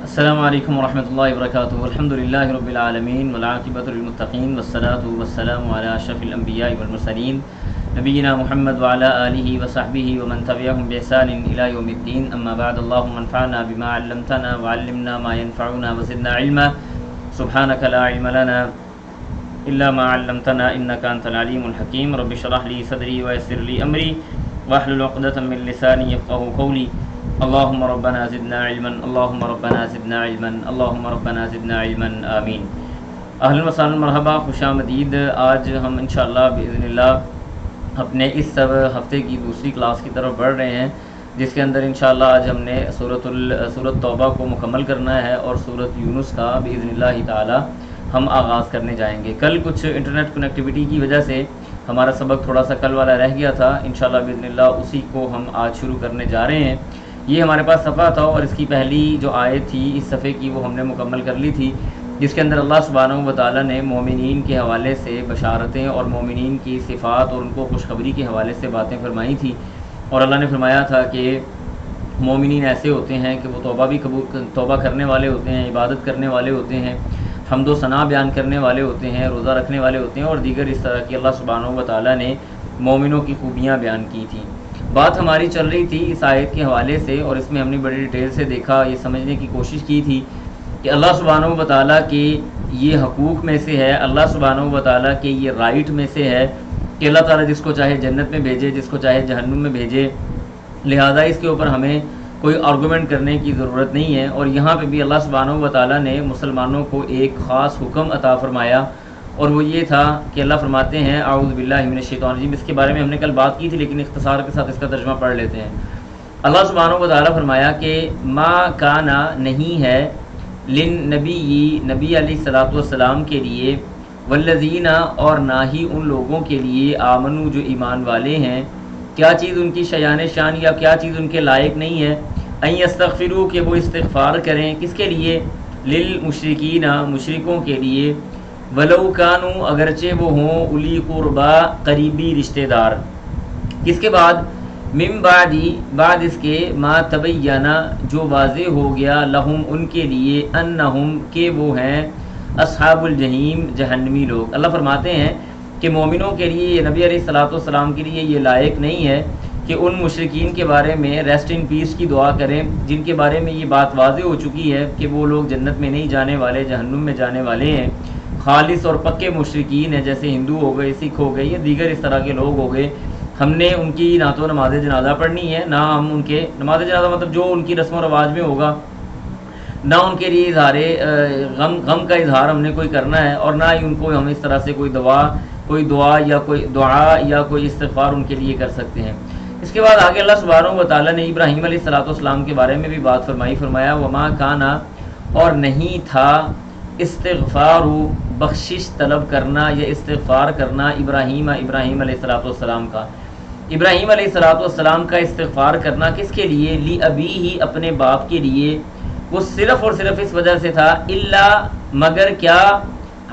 السلام علیکم ورحمۃ اللہ وبرکاتہ. الحمدللہ رب العالمین والعاقبۃ للمتقین والصلاۃ والسلام علی اشرف الانبیاء والمرسلین نبینا محمد وعلی آلہ وصحبہ ومن تبعهم بإحسان الی یوم الدین. اما بعد، اللهم انفعنا بما علمتنا وعلمنا ما ينفعنا وزدنا علما. سبحانك لا علم لنا الا ما علمتنا انك انت العلیم الحکیم. رب اشرح لي صدری ويسر لي امری واحلل عقدۃ من لسانی یفقهوا قولی. اللهم ربنا زدنا علما اللهم ربنا زدنا علما اللهم ربنا زدنا علما آمین. اہلا وسہلا مرحبا، خوش آمدید. آج ہم انشاءاللہ باذن اللہ اپنے اس ہفتے کی دوسری کلاس کی طرف بڑھ رہے ہیں، جس کے اندر انشاءاللہ آج ہم نے سورۃ توبہ کو مکمل کرنا ہے اور سورۃ یونس کا باذن اللہ تعالی ہم آغاز کرنے جائیں گے. کل کچھ انٹرنیٹ کنیکٹیویٹی کی وجہ سے ہمارا سبق تھوڑا سا کل والا رہ گیا تھا. انشاءاللہ باذن اللہ اسی کو ہم آج شروع کرنے جا رہے ہیں. یہ ہمارے پاس صفحہ تھا اور اس کی پہلی جو آیت تھی اس صفحے کی وہ ہم نے مکمل کر لی تھی، جس کے اندر اللہ سبحانہ و تعالیٰ نے مومنین کے حوالے سے بشارتیں اور مومنین کی صفات اور ان کو خوشخبری کے حوالے سے باتیں فرمائی تھی. اور اللہ نے فرمایا تھا کہ مومنین ایسے ہوتے ہیں کہ وہ توبہ کرنے والے ہوتے ہیں، عبادت کرنے والے ہوتے ہیں، حمد و ثنا بیان کرنے والے ہوتے ہیں، روزہ رکھنے والے ہوتے ہیں اور دیگر اس طرح کی اللہ سبحانہ و تعالیٰ نے مومنوں کی خوبیاں بیان کی تھیں. بات ہماری چل رہی تھی اس آیت کے حوالے سے اور اس میں ہم نے بڑی ڈیٹیل سے دیکھا، یہ سمجھنے کی کوشش کی تھی کہ اللہ سبحانہ و تعالیٰ کے یہ حقوق میں سے ہے، اللہ سبحانہ و تعالیٰ کے یہ رائٹ میں سے ہے کہ اللہ تعالیٰ جس کو چاہے جنت میں بھیجے، جس کو چاہے جہنم میں بھیجے. لہذا اس کے اوپر ہمیں کوئی آرگومنٹ کرنے کی ضرورت نہیں ہے. اور یہاں پہ بھی اللہ سبحانہ و تعالیٰ نے مسلمانوں کو ایک خاص حکم عطا فرمایا اور وہ یہ تھا کہ اللہ فرماتے ہیں اعوذ باللہ من الشیطان الرجیم. اس کے بارے میں ہم نے کل بات کی تھی لیکن اختصار کے ساتھ اس کا ترجمہ پڑھ لیتے ہیں. اللہ سبحانہ و تعالیٰ فرمایا کہ ما کانا نہیں ہے للنبی نبی علیہ الصلوۃ والسلام کے لیے، والذین اور نہ ہی ان لوگوں کے لیے آمنو جو ایمان والے ہیں. کیا چیز ان کی شیان شان یا کیا چیز ان کے لائق نہیں ہے؟ ان یستغفروا کہ وہ استغفار کریں. کس کے لیے؟ للمشرکین مشرکوں کے لیے. ولو کانوا اگرچہ وہ ہوں اولی قربا قریبی رشتہ دار. کس کے بعد؟ من بعد اس کے ما تبینہ جو واضح ہو گیا لہم ان کے لیے انہم کہ وہ ہیں اصحاب الجحیم جہنمی لوگ. اللہ فرماتے ہیں کہ مومنوں کے لیے، یہ نبی علیہ الصلوۃ والسلام کے لیے یہ لائق نہیں ہے کہ ان مشرکین کے بارے میں ریسٹ ان پیس کی دعا کریں جن کے بارے میں یہ بات واضح ہو چکی ہے کہ وہ لوگ جنت میں نہیں جانے والے، جہنم میں جانے والے ہیں. خالص اور پکے مشرکین ہیں جیسے ہندو ہو گئے، سکھ ہو گئے یا دیگر اس طرح کے لوگ ہو گئے. ہم نے ان کی نہ تو نماز جنازہ پڑھنی ہے، نہ ہم ان کے نماز جنازہ مطلب جو ان کی رسم و رواج میں ہوگا، نہ ان کے لیے اظہار غم کا اظہار ہم نے کوئی کرنا ہے اور نہ ہی ان کو ہم اس طرح سے کوئی دعا یا کوئی استغفار ان کے لیے کر سکتے ہیں. اس کے بعد آگے اللہ سبحانہ و تعالیٰ نے ابراہیم علیہ الصلوۃ والسلام کے بارے میں بھی بات فرمایا وما کانا اور نہیں تھا استغفار بخشش طلب کرنا یا استغفار کرنا ابراہیم علیہ الصلوۃ والسلام کا. ابراہیم علیہ الصلوۃ والسلام کا استغفار کرنا کس کے لیے؟ لی ابی ہی اپنے باپ کے لیے. وہ صرف اور صرف اس وجہ سے تھا الا مگر کیا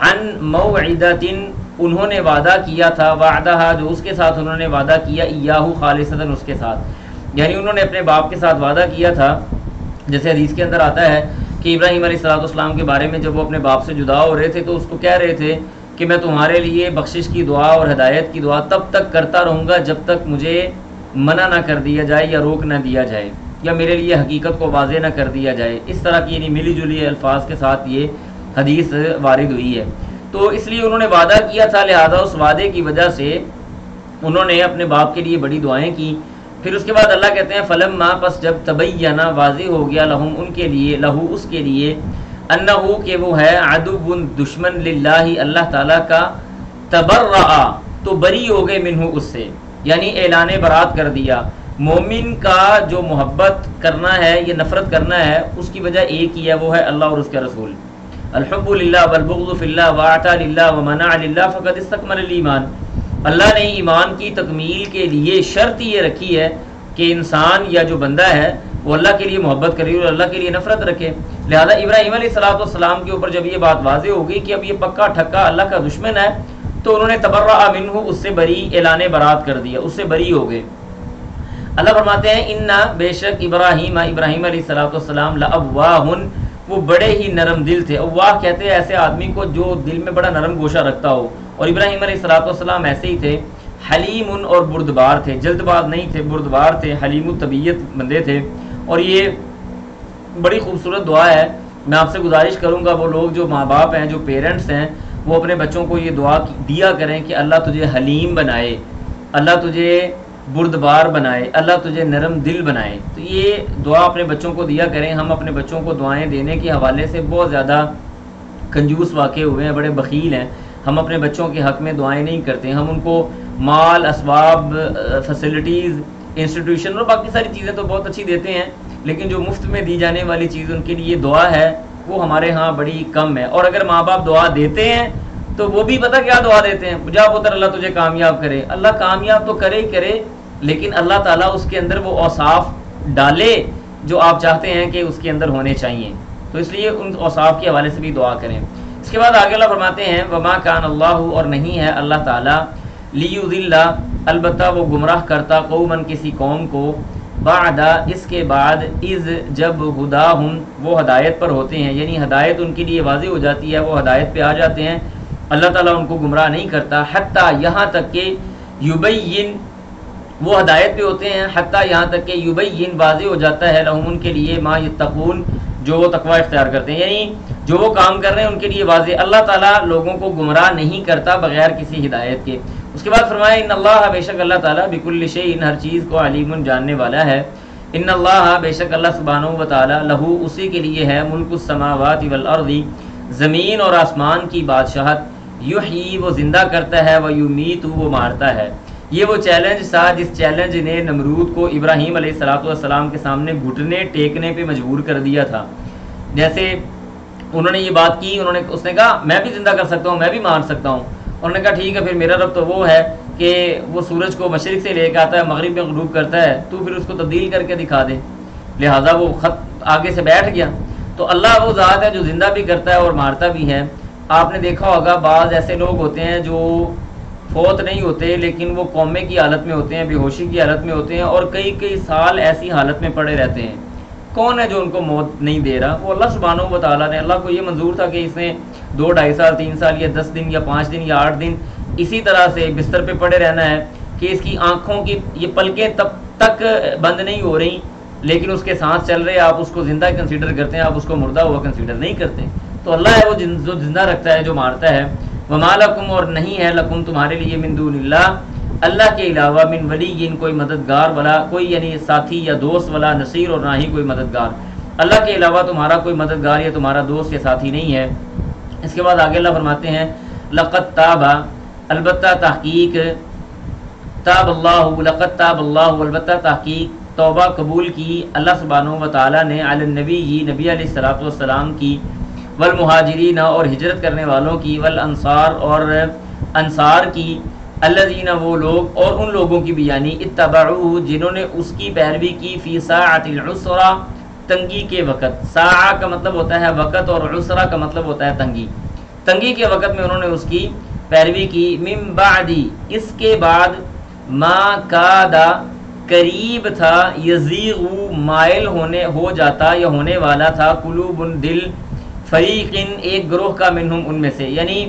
عن موعدۃ انہوں نے وعدہ کیا تھا، وعدہ جو اس کے ساتھ انہوں نے وعدہ کیا ایاہو خالصۃ اس کے ساتھ، یعنی انہوں نے اپنے باپ کے ساتھ وعدہ کیا تھا. جیسے حدیث کے اندر آتا ہے کہ ابراہیم علیہ الصلوۃ والسلام کے بارے میں جب وہ اپنے باپ سے جدا ہو رہے تھے تو اس کو کہہ رہے تھے کہ میں تمہارے لیے بخشش کی دعا اور ہدایت کی دعا تب تک کرتا رہوں گا جب تک مجھے منع نہ کر دیا جائے یا روک نہ دیا جائے یا میرے لیے حقیقت کو واضح نہ کر دیا جائے. اس طرح کی یعنی ملی جلی الفاظ کے ساتھ یہ حدیث وارد ہوئی ہے. تو اس لیے انہوں نے وعدہ کیا تھا، لہذا اس وعدے کی وجہ سے انہوں نے اپنے باپ کے لیے بڑی دعائیں کی. پھر اس کے بعد اللہ کہتے ہیں فلما پس جب تبینہ واضح ہو گیا لہم ان کے لیے، لہو اس کے لیے، انہو کہ وہ ہے عدو دشمن للہ اللہ تعالیٰ کا، تبرأ تو بری ہو گئے منہ اس سے، یعنی اعلان برات کر دیا. مومن کا جو محبت کرنا ہے یا نفرت کرنا ہے اس کی وجہ ایک ہی ہے، وہ ہے اللہ اور اس کے رسول. الحب للہ والبغض فی اللہ واعطى للہ ومنع للہ فقد استکمل الایمان. اللہ نے ایمان کی تکمیل کے لیے شرط یہ رکھی ہے کہ انسان یا جو بندہ ہے وہ اللہ کے لیے محبت کرے اور اللہ کے لیے نفرت رکھے. لہذا ابراہیم علیہ الصلوۃ والسلام کے اوپر جب یہ بات واضح ہو گئی کہ اب یہ پکا ٹھکا اللہ کا دشمن ہے تو انہوں نے تبرأ منہ اس سے بری اعلان برات کر دیا، اس سے بری ہو گئے. اللہ فرماتے ہیں انا بے شک ابراہیم علیہ الصلوۃ والسلام لأواہ وہ بڑے ہی نرم دل تھے. اللہ کہتے ہیں ایسے آدمی کو جو دل میں بڑا نرم گوشہ رکھتا ہو. اور ابراہیم علیہ السلام ایسے ہی تھے, حلیم اور بردبار تھے, جلد باز نہیں تھے, بردبار تھے, حلیم الطبیعت بندے تھے. اور یہ بڑی خوبصورت دعا ہے. میں آپ سے گزارش کروں گا وہ لوگ جو ماں باپ ہیں, جو پیرنٹس ہیں, وہ اپنے بچوں کو یہ دعا دیا کریں کہ اللہ تجھے حلیم بنائے, اللہ تجھے بردبار بنائے, اللہ تجھے نرم دل بنائے. تو یہ دعا اپنے بچوں کو دیا کریں. ہم اپنے بچوں کو دعائیں دینے کے حوالے سے بہت زیادہ کنجوس واقع ہوئے ہیں, بڑے بخیل ہیں. ہم اپنے بچوں کے حق میں دعائیں نہیں کرتے. ہم ان کو مال, اسباب, فیسلٹیز, انسٹیٹیوشن اور باقی ساری چیزیں تو بہت اچھی دیتے ہیں, لیکن جو مفت میں دی جانے والی چیز ان کے لیے دعا ہے وہ ہمارے ہاں بڑی کم ہے. اور اگر ماں باپ دعا دیتے ہیں تو وہ بھی پتہ کیا دعا دیتے ہیں, جا پتر اللہ تجھے کامیاب کرے. اللہ کامیاب تو کرے ہی کرے, لیکن اللہ تعالیٰ اس کے اندر وہ اوصاف ڈالے جو آپ چاہتے ہیں کہ اس کے اندر ہونے چاہیے. تو اس لیے ان اوصاف کے حوالے سے بھی دعا کریں. اس کے بعد آگے اللہ فرماتے ہیں وما کان اللہ, اور نہیں ہے اللہ تعالیٰ, لیضل, البتہ وہ گمراہ کرتا, قومن کسی قوم کو, بعد اس کے بعد, اذ جب, ہداہم وہ ہدایت پر ہوتے ہیں, یعنی ہدایت ان کے لیے واضح ہو جاتی ہے, وہ ہدایت پہ آ جاتے ہیں. اللہ تعالیٰ ان کو گمراہ نہیں کرتا, حتیٰ یہاں تک کہ, یبین وہ ہدایت پہ ہوتے ہیں, حتیٰ یہاں تک کہ, یبین واضح ہو جاتا ہے, لہم ان کے لیے, ما یتقون جو وہ تقوی اختیار کرتے ہیں, یعنی جو وہ کام کر رہے ہیں ان کے لیے واضح. اللہ تعالیٰ لوگوں کو گمراہ نہیں کرتا بغیر کسی ہدایت کے. اس کے بعد فرمایا ان اللہ, بے شک اللہ تعالیٰ, بکل شیء ہر چیز کو, علیم جاننے والا ہے. ان اللہ, بے شک اللہ سبحانہ و تعالیٰ, لہو اسی کے لیے ہے, ملک السماوات والارض زمین اور آسمان کی بادشاہت, یحیی وہ زندہ کرتا ہے, ویمیت وہ مارتا ہے. یہ وہ چیلنج تھا جس چیلنج نے نمرود کو ابراہیم علیہ السلام کے سامنے گھٹنے ٹیکنے پہ مجبور کر دیا تھا. جیسے انہوں نے یہ بات کی, اس نے کہا میں بھی زندہ کر سکتا ہوں, میں بھی مار سکتا ہوں. انہوں نے کہا ٹھیک ہے, پھر میرا رب تو وہ ہے کہ وہ سورج کو مشرق سے لے کے آتا ہے, مغرب میں غروب کرتا ہے, تو پھر اس کو تبدیل کر کے دکھا دے. لہٰذا وہ خط آگے سے بیٹھ گیا. تو اللہ وہ ذات ہے جو زندہ بھی کرتا ہے اور مارتا بھی ہے. آپ نے دیکھا ہوگا بعض ایسے لوگ ہوتے ہیں جو فوت نہیں ہوتے لیکن وہ کومے کی حالت میں ہوتے ہیں, بے ہوشی کی حالت میں ہوتے ہیں, اور کئی سال ایسی حالت میں پڑے رہتے ہیں. کون ہے جو ان کو موت نہیں دے رہا؟ وہ اللہ سبحانہ و تعالیٰ نے. اللہ کو یہ منظور تھا کہ اس نے 2 2.5 سال 3 سال یا 10 دن یا 5 دن یا 8 دن اسی طرح سے بستر پہ پڑے رہنا ہے کہ اس کی آنکھوں کی یہ پلکیں تب تک بند نہیں ہو رہی لیکن اس کے سانس چل رہے, آپ اس کو زندہ کنسیڈر کرتے ہیں, آپ اس کو مردہ ہوا کنسیڈر نہیں کرتے. تو اللہ ہے وہ جو زندہ رکھتا ہے, جو مارتا ہے. وما لکم, اور نہیں ہے, لکم تمہارے لیے, من دون اللہ, اللہ کے علاوہ, من ولی کوئی مددگار والا, کوئی یعنی ساتھی یا دوست والا, نصیر اور نہ ہی کوئی مددگار. اللہ کے علاوہ تمہارا کوئی مددگار یا تمہارا دوست یا ساتھی نہیں ہے. اس کے بعد آگے اللہ فرماتے ہیں لقد تاب, البتہ تحقیق, تاب اللہ, لقد تاب اللہ, البتہ تحقیق توبہ قبول کی اللہ سبحانہ و تعالیٰ نے, علی النبی, نبی علیہ السلام کی, والمہاجرین اور ہجرت کرنے والوں کی, والانصار اور انصار کی, الذین وہ لوگ, اور ان لوگوں کی بھی, یعنی اتبعوہ جنہوں نے اس کی پیروی کی, فی ساعۃ العسرہ تنگی کے وقت. ساعہ کا مطلب ہوتا ہے وقت اور عسرہ کا مطلب ہوتا ہے تنگی. تنگی کے وقت میں انہوں نے اس کی پیروی کی. من بعدی, اس کے بعد, ما کادا قریب تھا, یزیغ مائل ہو جاتا یا ہونے والا تھا, قلوب دل, فریقن ایک گروہ کا, منہم ان میں سے. یعنی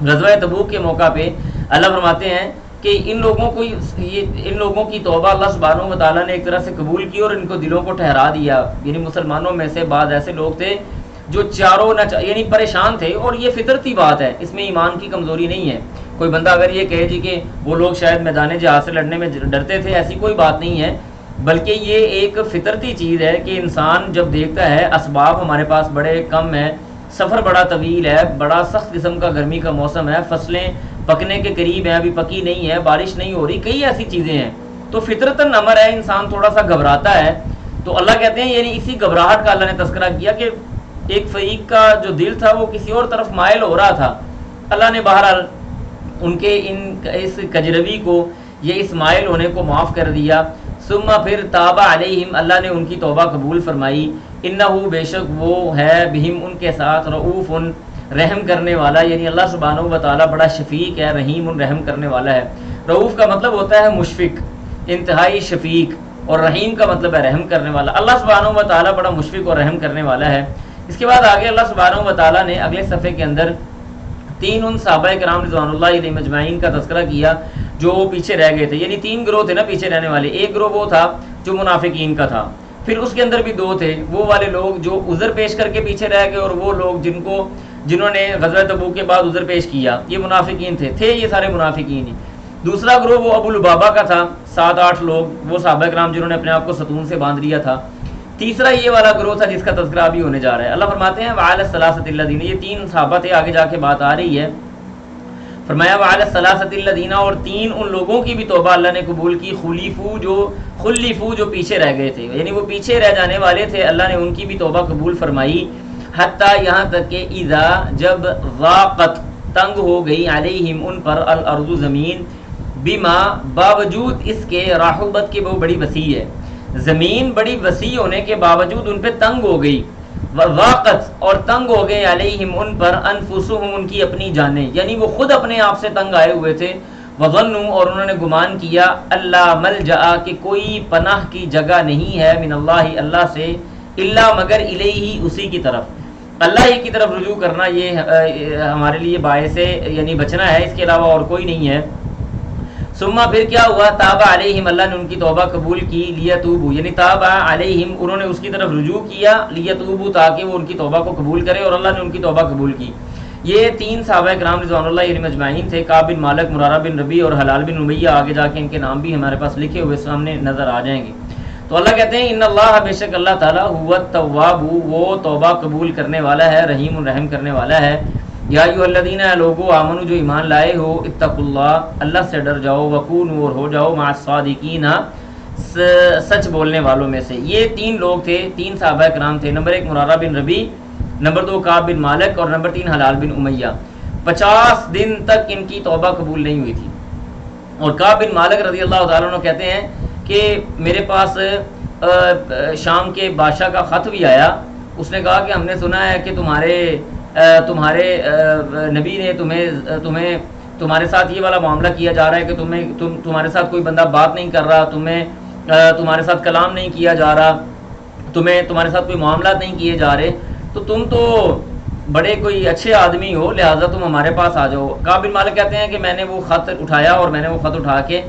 غزوہ تبوک کے موقع پہ اللہ فرماتے ہیں کہ ان لوگوں کی توبہ اللہ سبحانہ و تعالیٰ نے ایک طرح سے قبول کی اور ان کو دلوں کو ٹھہرا دیا. یعنی مسلمانوں میں سے بعض ایسے لوگ تھے جو چاروں یعنی پریشان تھے, اور یہ فطرتی بات ہے, اس میں ایمان کی کمزوری نہیں ہے. کوئی بندہ اگر یہ کہے جی کہ وہ لوگ شاید میدان جہاد سے لڑنے میں ڈرتے تھے, ایسی کوئی بات نہیں ہے, بلکہ یہ ایک فطرتی چیز ہے کہ انسان جب دیکھتا ہے اسباب ہمارے پاس بڑے کم ہیں, سفر بڑا طویل ہے, بڑا سخت قسم کا گرمی کا موسم ہے, فصلیں پکنے کے قریب ہیں, ابھی پکی نہیں ہے, بارش نہیں ہو رہی, کئی ایسی چیزیں ہیں, تو فطرتاً امر ہے انسان تھوڑا سا گھبراتا ہے. تو اللہ کہتے ہیں یعنی اسی گھبراہٹ کا اللہ نے تذکرہ کیا کہ ایک فریق کا جو دل تھا وہ کسی اور طرف مائل ہو رہا تھا. اللہ نے بہرحال ان کے اس کجروی کو, یہ اس مائل ہونے کو معاف کر دیا. ثم پھر تاب علیہم, اللہ نے ان کی توبہ قبول فرمائی. انہو بے شک وہ ہے, بہم ان کے ساتھ, رؤوف رحم کرنے والا. یعنی اللہ سبحانہ و تعالیٰ بڑا شفیق ہے, رحیم رحم کرنے والا ہے. رؤوف کا مطلب ہوتا ہے مشفق, انتہائی شفیق, اور رحیم کا مطلب ہے رحم کرنے والا. اللہ سبحانہ و تعالیٰ بڑا مشفق اور رحم کرنے والا ہے. اس کے بعد آگے اللہ سبحانہ و تعالیٰ نے اگلے صفحے کے اندر 3 ان صحابہ کرام رضوان اللہ علیہ مجمعین کا تذکرہ کیا جو پیچھے رہ گئے تھے. یعنی 3 گروہ تھے نا پیچھے رہنے والے. ایک گروہ وہ تھا جو منافقین کا تھا, پھر اس کے اندر بھی 2 تھے وہ والے لوگ جو عذر پیش کر کے پیچھے رہ گئے, اور وہ لوگ جنہوں نے غزوہ تبوک کے بعد عذر پیش کیا, یہ منافقین تھے یہ سارے منافقین ہی. دوسرا گروہ وہ ابو لبابہ کا تھا, 7-8 لوگ وہ صحابہ کرام جنہوں نے اپنے آپ کو ستون سے باندھ لیا تھا. تیسرا یہ والا گروہ تھا جس کا تذکرہ ابھی ہونے جا رہا ہے. اللہ فرماتے ہیں وعلی الثلاثۃ الذین, یہ 3 صحابہ تھے, آگے جا کے بات آ رہی ہے. فرمایا وعلی الثلاثۃ الذین, اور 3 ان لوگوں کی بھی توبہ اللہ نے قبول کی, خلفو جو پیچھے رہ گئے تھے, یعنی وہ پیچھے رہ جانے والے تھے, اللہ نے ان کی بھی توبہ قبول فرمائی. حتیٰ یہاں تک کہ اذا جب ضاقت تنگ ہو گئی علیہم ان پر الارض زمین, بما باوجود اس کے رحبت کے وہ بڑی وسیع ہے, زمین بڑی وسیع ہونے کے باوجود ان پہ تنگ ہو گئی. وضاقت اور تنگ ہو گئے علیہم ان پر انفسہم ان کی اپنی جانیں, یعنی وہ خود اپنے آپ سے تنگ آئے ہوئے تھے. وظنوا اور انہوں نے گمان کیا اللہ ملجا کہ کوئی پناہ کی جگہ نہیں ہے من اللہ اللہ سے, الا مگر الیہ اسی کی طرف, اللہ ہی کی طرف رجوع کرنا یہ ہمارے لیے باعث یعنی بچنا ہے, اس کے علاوہ اور کوئی نہیں ہے. ثم پھر کیا ہوا تاب علیہم, اللہ نے ان کی توبہ قبول کی, لیتوبوا یعنی تاب علیہم انہوں نے اس کی طرف رجوع کیا, لیتوبوا تاکہ وہ ان کی توبہ کو قبول کرے, اور اللہ نے ان کی توبہ قبول کی. یہ 3 صحابہ کرام رضوان اللہ علیہ مجمعین تھے, کعب بن مالک, مرارہ بن ربیع اور حلال بن امیہ. آگے جا کے ان کے نام بھی ہمارے پاس لکھے ہوئے سامنے نظر آ جائیں گے. تو اللہ کہتے ہیں ان اللہ بے شک اللہ تعالیٰ هو التواب, وہ توبہ قبول کرنے والا ہے, رحیم رحم کرنے والا ہے. یا ایھا الذین لوگو آمنو جو ایمان لائے ہو, اتقوا اللہ اللہ سے ڈر جاؤ, وکونوا اور ہو جاؤ مع الصادقین سچ بولنے والوں میں سے. یہ 3 لوگ تھے, 3 صحابہ کرام تھے. نمبر 1 مرارہ بن ربیع, نمبر 2 کعب بن مالک, اور نمبر 3 حلال بن امیہ. 50 دن تک ان کی توبہ قبول نہیں ہوئی تھی. اور کعب بن مالک رضی اللہ تعالیٰ عنہ کہتے ہیں کہ میرے پاس شام کے بادشاہ کا خط بھی آیا. اس نے کہا کہ ہم نے سنا ہے کہ تمہارے نبی نے تمہارے ساتھ یہ والا معاملہ کیا جا رہا ہے کہ تمہارے ساتھ کوئی بندہ بات نہیں کر رہا, تمہارے ساتھ کلام نہیں کیا جا رہا, تمہارے ساتھ کوئی معاملات نہیں کیے جا رہے, تو تم تو بڑے کوئی اچھے آدمی ہو, لہٰذا تم ہمارے پاس آ جاؤ. کعب بن مالک کہتے ہیں کہ میں نے وہ خط اٹھایا, اور میں نے وہ خط اٹھا کے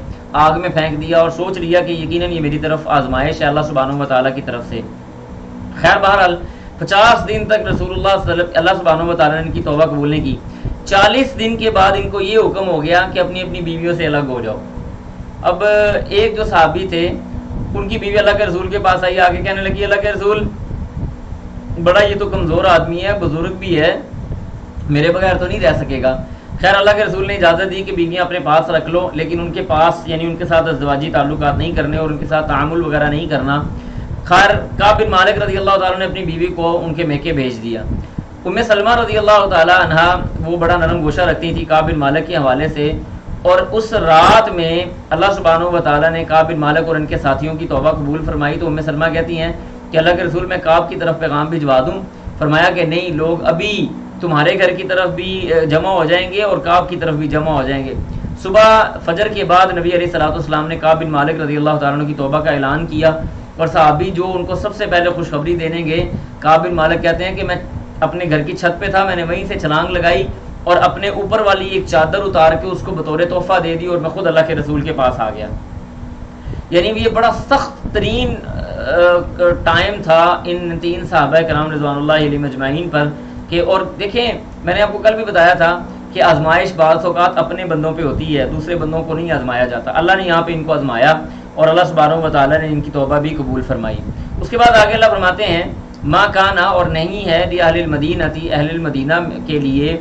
آگ میں پھینک دیا, اور سوچ لیا کہ یقیناً یہ میری طرف آزمائش ہے اللہ سبحانہ و تعالیٰ کی طرف سے. خیر بہرحال 50 دن تک رسول اللہ سبحانہ و تعالیٰ نے ان کی توبہ قبول نہیں کی. 40 دن کے بعد ان کو یہ حکم ہو گیا کہ اپنی اپنی بیویوں سے الگ ہو جاؤ. اب ایک جو صحابی تھے ان کی بیوی اللہ کے رسول کے پاس آئی, آگے کہنے لگی اللہ کے رسول بڑا یہ تو کمزور آدمی ہے, بزرگ بھی ہے, میرے بغیر تو نہیں رہ سکے گا. خیر اللہ کے رسول نے اجازت دی کہ بیویاں اپنے پاس رکھ لو, لیکن ان کے پاس یعنی ان کے ساتھ ازدواجی تعلقات نہیں کرنے اور ان کے ساتھ تعامل وغیرہ نہیں کرنا. خیر کعب بن مالک رضی اللہ تعالیٰ نے اپنی بیوی کو ان کے میکے بھیج دیا. ام سلمہ رضی اللہ تعالیٰ عنہا وہ بڑا نرم گوشہ رکھتی تھی کعب بن مالک کے حوالے سے, اور اس رات میں اللہ سبحانہ و تعالیٰ نے کعب بن مالک اور ان کے ساتھیوں کی توبہ قبول فرمائی. تو ام سلمہ کہتی ہیں کہ اللہ کے رسول میں کعب کی طرف پیغام بھجوا دوں؟ فرمایا کہ نہیں, لوگ ابھی تمہارے گھر کی طرف بھی جمع ہو جائیں گے اور کعب کی طرف بھی جمع ہو جائیں گے. صبح فجر کے بعد نبی علیہ الصلوۃ والسلام نے کعب بن مالک رضی اللہ تعالیٰ عنہ کی توبہ کا اعلان کیا, اور صحابی جو ان کو سب سے پہلے خوشخبری دینے گئے, کعب بن مالک کہتے ہیں کہ میں اپنے گھر کی چھت پہ تھا, میں نے وہیں سے چھلانگ لگائی اور اپنے اوپر والی ایک چادر اتار کے اس کو بطور تحفہ دے دی, اور میں خود اللہ کے رسول کے پاس آ گیا. یعنی یہ بڑا سخت ترین ٹائم تھا ان 3 صحابہ کرام رضوان اللہ علیہ مجمعین پر. کہ اور دیکھیں میں نے آپ کو کل بھی بتایا تھا کہ آزمائش بعض اوقات اپنے بندوں پہ ہوتی ہے, دوسرے بندوں کو نہیں آزمایا جاتا. اللہ نے یہاں پہ ان کو آزمایا اور اللہ سبحانہ و تعالیٰ نے ان کی توبہ بھی قبول فرمائی. اس کے بعد آگے اللہ فرماتے ہیں ما کانا اور نہیں ہے لأہل المدینۃ اہل المدینہ کے لیے,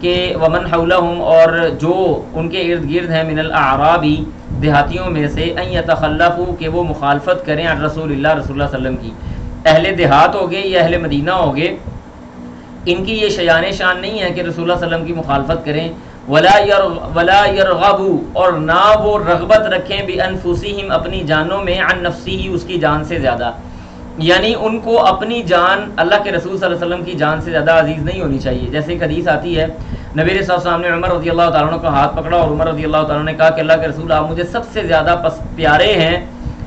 کہ ومن حولہم اور جو ان کے ارد گرد ہیں, من الاعراب دیہاتیوں میں سے, ان یتخلفوا کہ وہ مخالفت کریں عن رسول اللہ رسول اللہ صلی اللہ علیہ وسلم کی. اہل دیہات ہو گئے یا اہل مدینہ ہو گئے, ان کی یہ شان نہیں ہے کہ رسول اللہ صلی اللہ علیہ وسلم کی مخالفت کریں. ولا یرغبوا اور نہ وہ رغبت رکھیں بانفسہم اپنی جانوں میں, عن نفسہ اس کی جان سے زیادہ, یعنی ان کو اپنی جان اللہ کے رسول صلی اللہ علیہ وسلم کی جان سے زیادہ عزیز نہیں ہونی چاہیے. جیسے ایک حدیث آتی ہے, نبی علیہ السلام نے عمر رضی اللہ تعالیٰ عنہ کا ہاتھ پکڑا اور عمر رضی اللہ تعالیٰ عنہ نے کہا کہ اللہ کے رسول آپ مجھے سب سے زیادہ پیارے ہیں,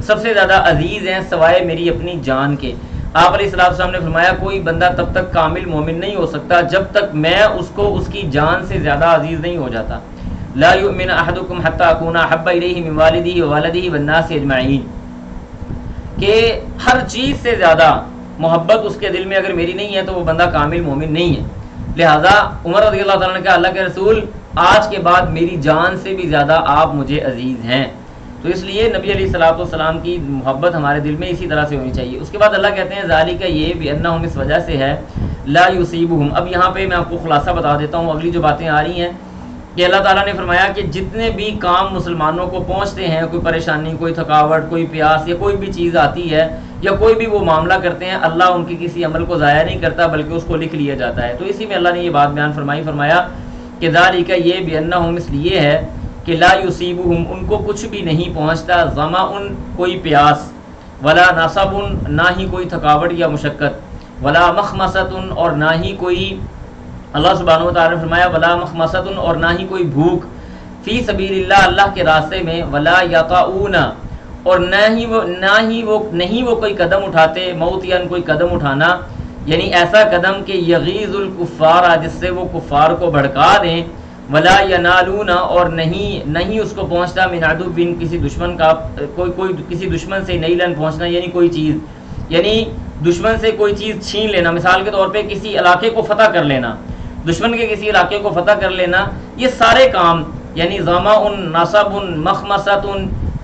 سب سے زیادہ عزیز ہیں سوائے میری اپنی جان کے. آپ علیہ السلام نے فرمایا کوئی بندہ تب تک کامل مومن نہیں ہو سکتا جب تک میں اس کو اس کی جان سے زیادہ عزیز نہیں ہو جاتا. لا یؤمن احدکم حتی اکون احب الیہ من والدہ وولدہ والناس اجمعین، کہ ہر چیز سے زیادہ محبت اس کے دل میں اگر میری نہیں ہے تو وہ بندہ کامل مومن نہیں ہے. لہذا عمر رضی اللہ تعالیٰ نے کہا اللہ کے رسول آج کے بعد میری جان سے بھی زیادہ آپ مجھے عزیز ہیں. تو اس لیے نبی علیہ الصلوۃ والسلام کی محبت ہمارے دل میں اسی طرح سے ہونی چاہیے. اس کے بعد اللہ کہتے ہیں ذالک، یہ بانہم، اس وجہ سے ہے، لا یصیبہم. اب یہاں پہ میں آپ کو خلاصہ بتا دیتا ہوں، اگلی جو باتیں آ رہی ہیں کہ اللہ تعالیٰ نے فرمایا کہ جتنے بھی کام مسلمانوں کو پہنچتے ہیں، کوئی پریشانی، کوئی تھکاوٹ، کوئی پیاس یا کوئی بھی چیز آتی ہے یا کوئی بھی وہ معاملہ کرتے ہیں، اللہ ان کی کسی عمل کو ضائع نہیں کرتا بلکہ اس کو لکھ لیا جاتا ہے. تو اسی میں اللہ نے یہ بات بیان فرمایا کہ ذالک، یہ بانہم، اس لیے ہے کہ لا یصیبہم، ان کو کچھ بھی نہیں پہنچتا، ظمأ، کوئی پیاس، ولا نصب، نہ ہی کوئی تھکاوٹ یا مشقت، ولا مخمصۃ، اور نہ ہی کوئی، اللہ سبحانہ و تعالیٰ نے فرمایا ولا مخمصۃ، اور نہ ہی کوئی بھوک، فی سبیل اللہ، اللہ کے راستے میں، ولا یطؤون، اور نہیں وہ کوئی قدم اٹھاتے، موطئن، کوئی قدم اٹھانا، یعنی ایسا قدم کہ یغیظ الکفار، جس سے وہ کفار کو بھڑکا دیں، ولا ینالون، اور نہیں اس کو پہنچتا، من عدو، کسی دشمن کا، کوئی کسی دشمن سے نیلن، پہنچنا یعنی کوئی چیز، یعنی دشمن سے کوئی چیز چھین لینا، مثال کے طور پہ کسی علاقے کو فتح کر لینا، دشمن کے کسی علاقے کو فتح کر لینا، یہ سارے کام یعنی ظمأ، نصب، مخمصۃ،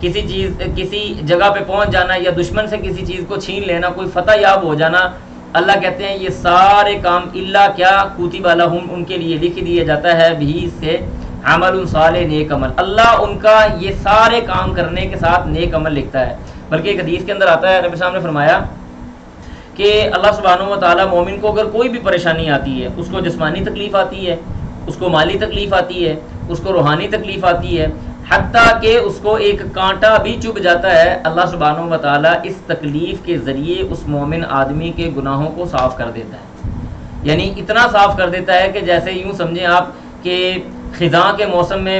کسی جگہ پہ پہنچ جانا یا دشمن سے کسی چیز کو چھین لینا، کوئی فتح یاب ہو جانا، اللہ کہتے ہیں یہ سارے کام الا کیا، کتب لہم، ان کے لیے لکھ دیا جاتا ہے، بھی سے عمل صالح، نیک عمل. اللہ ان کا یہ سارے کام کرنے کے ساتھ نیک عمل لکھتا ہے. بلکہ ایک حدیث کے اندر آتا ہے، نبی صاحب نے فرمایا کہ اللہ سبحانہ و تعالیٰ مومن کو اگر کوئی بھی پریشانی آتی ہے، اس کو جسمانی تکلیف آتی ہے، اس کو مالی تکلیف آتی ہے، اس کو روحانی تکلیف آتی ہے، حتیٰ کہ اس کو ایک کانٹا بھی چبھ جاتا ہے، اللہ سبحانہ و تعالیٰ اس تکلیف کے ذریعے اس مومن آدمی کے گناہوں کو صاف کر دیتا ہے. یعنی اتنا صاف کر دیتا ہے کہ جیسے یوں سمجھیں آپ کہ خزاں کے موسم میں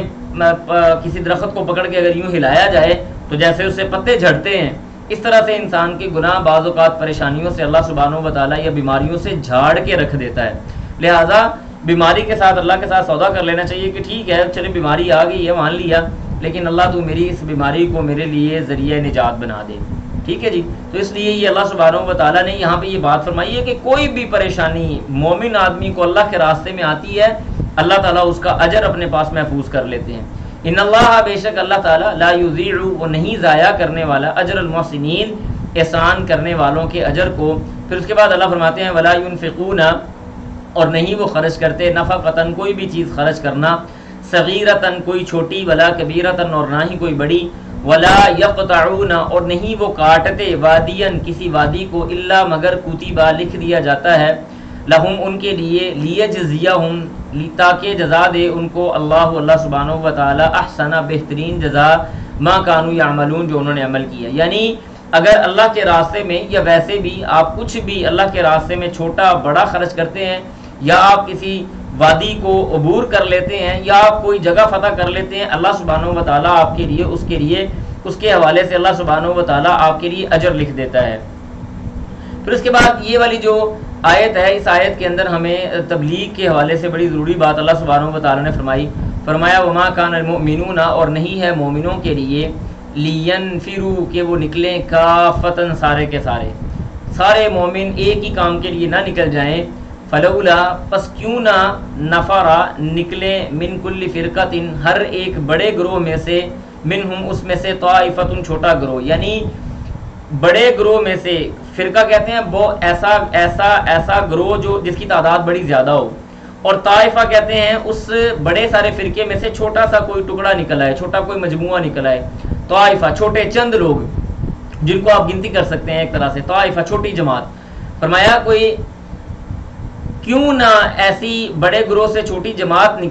کسی درخت کو پکڑ کے اگر یوں ہلایا جائے تو جیسے اس سے پتے جھڑتے ہیں، اس طرح سے انسان کے گناہ بعض اوقات پریشانیوں سے اللہ سبحانہ و تعالیٰ یا بیماریوں سے جھاڑ کے رکھ دیتا ہے. لہٰذا بیماری کے ساتھ اللہ کے ساتھ سودا کر لینا چاہیے کہ ٹھیک ہے چلے بیماری آ گئی ہے، مان لیا، لیکن اللہ تو میری اس بیماری کو میرے لیے ذریعہ نجات بنا دے. ٹھیک ہے جی. تو اس لیے یہ اللہ سبحانہ و تعالیٰ نے یہاں پہ یہ بات فرمائی ہے کہ کوئی بھی پریشانی مومن آدمی کو اللہ کے راستے میں آتی ہے، اللہ تعالیٰ اس کا اجر اپنے پاس محفوظ کر لیتے ہیں. ان اللہ، بے شک اللہ تعالیٰ، لا یضیع، وہ نہیں ضائع کرنے والا، اجر المحسنین، احسان کرنے والوں کے اجر کو. پھر اس کے بعد اللہ فرماتے ہیں ولا ينفقون، اور نہیں وہ خرچ کرتے، نفقتن، کوئی بھی چیز خرچ کرنا، صغیرتن، کوئی چھوٹی، ولا کبیرتن، اور نہ ہی کوئی بڑی، ولا یقطعون، اور نہیں وہ کاٹتے، وادین، کسی وادی کو، الا مگر کتبا، لکھ دیا جاتا ہے، لہم، ان کے لیے، لیجزیہم، تاکہ جزا دے ان کو، اللہ سبحانہ و تعالی، احسن، بہترین جزا، ما کانوا یعملون، جو انہوں نے عمل کیا. یعنی اگر اللہ کے راستے میں یا ویسے بھی آپ کچھ بھی اللہ کے راستے میں چھوٹا بڑا خرچ کرتے ہیں، یا آپ کسی وادی کو عبور کر لیتے ہیں، یا آپ کوئی جگہ فتح کر لیتے ہیں، اللہ سبحانہ و تعالیٰ آپ کے لیے اس کے حوالے سے اللہ سبحانہ و تعالیٰ آپ کے لیے اجر لکھ دیتا ہے. پھر اس کے بعد یہ والی جو آیت ہے، اس آیت کے اندر ہمیں تبلیغ کے حوالے سے بڑی ضروری بات اللہ سبحانہ و تعالیٰ نے فرمایا وما کان المؤمنون، اور نہیں ہے مومنوں کے لیے، لینفروا، کہ وہ نکلیں، کافتن، سارے کے سارے مومن ایک ہی کام کے لیے نہ نکل جائیں، فلولا، پس کیوں نہ، نفرا، نکلے، من کل فرقت، ہر ایک بڑے گروہ میں سے، منہم، اس میں سے، طائفتن، چھوٹا گروہ، یعنی بڑے گروہ میں سے، فرقہ کہتے ہیں وہ ایسا گروہ جو جس کی تعداد بڑی زیادہ ہو، اور طائفہ کہتے ہیں اس بڑے سارے فرقے میں سے چھوٹا سا کوئی ٹکڑا نکل آئے، چھوٹا کوئی مجموعہ نکل آئے. طائفہ، چھوٹے چند لوگ جن کو آپ گنتی کر سکتے ہیں ایک طرح سے، طائفہ، چھوٹی جماعت. فرمایا کوئی کیوں نہ ایسی بڑے گروہ سے چھوٹی جماعت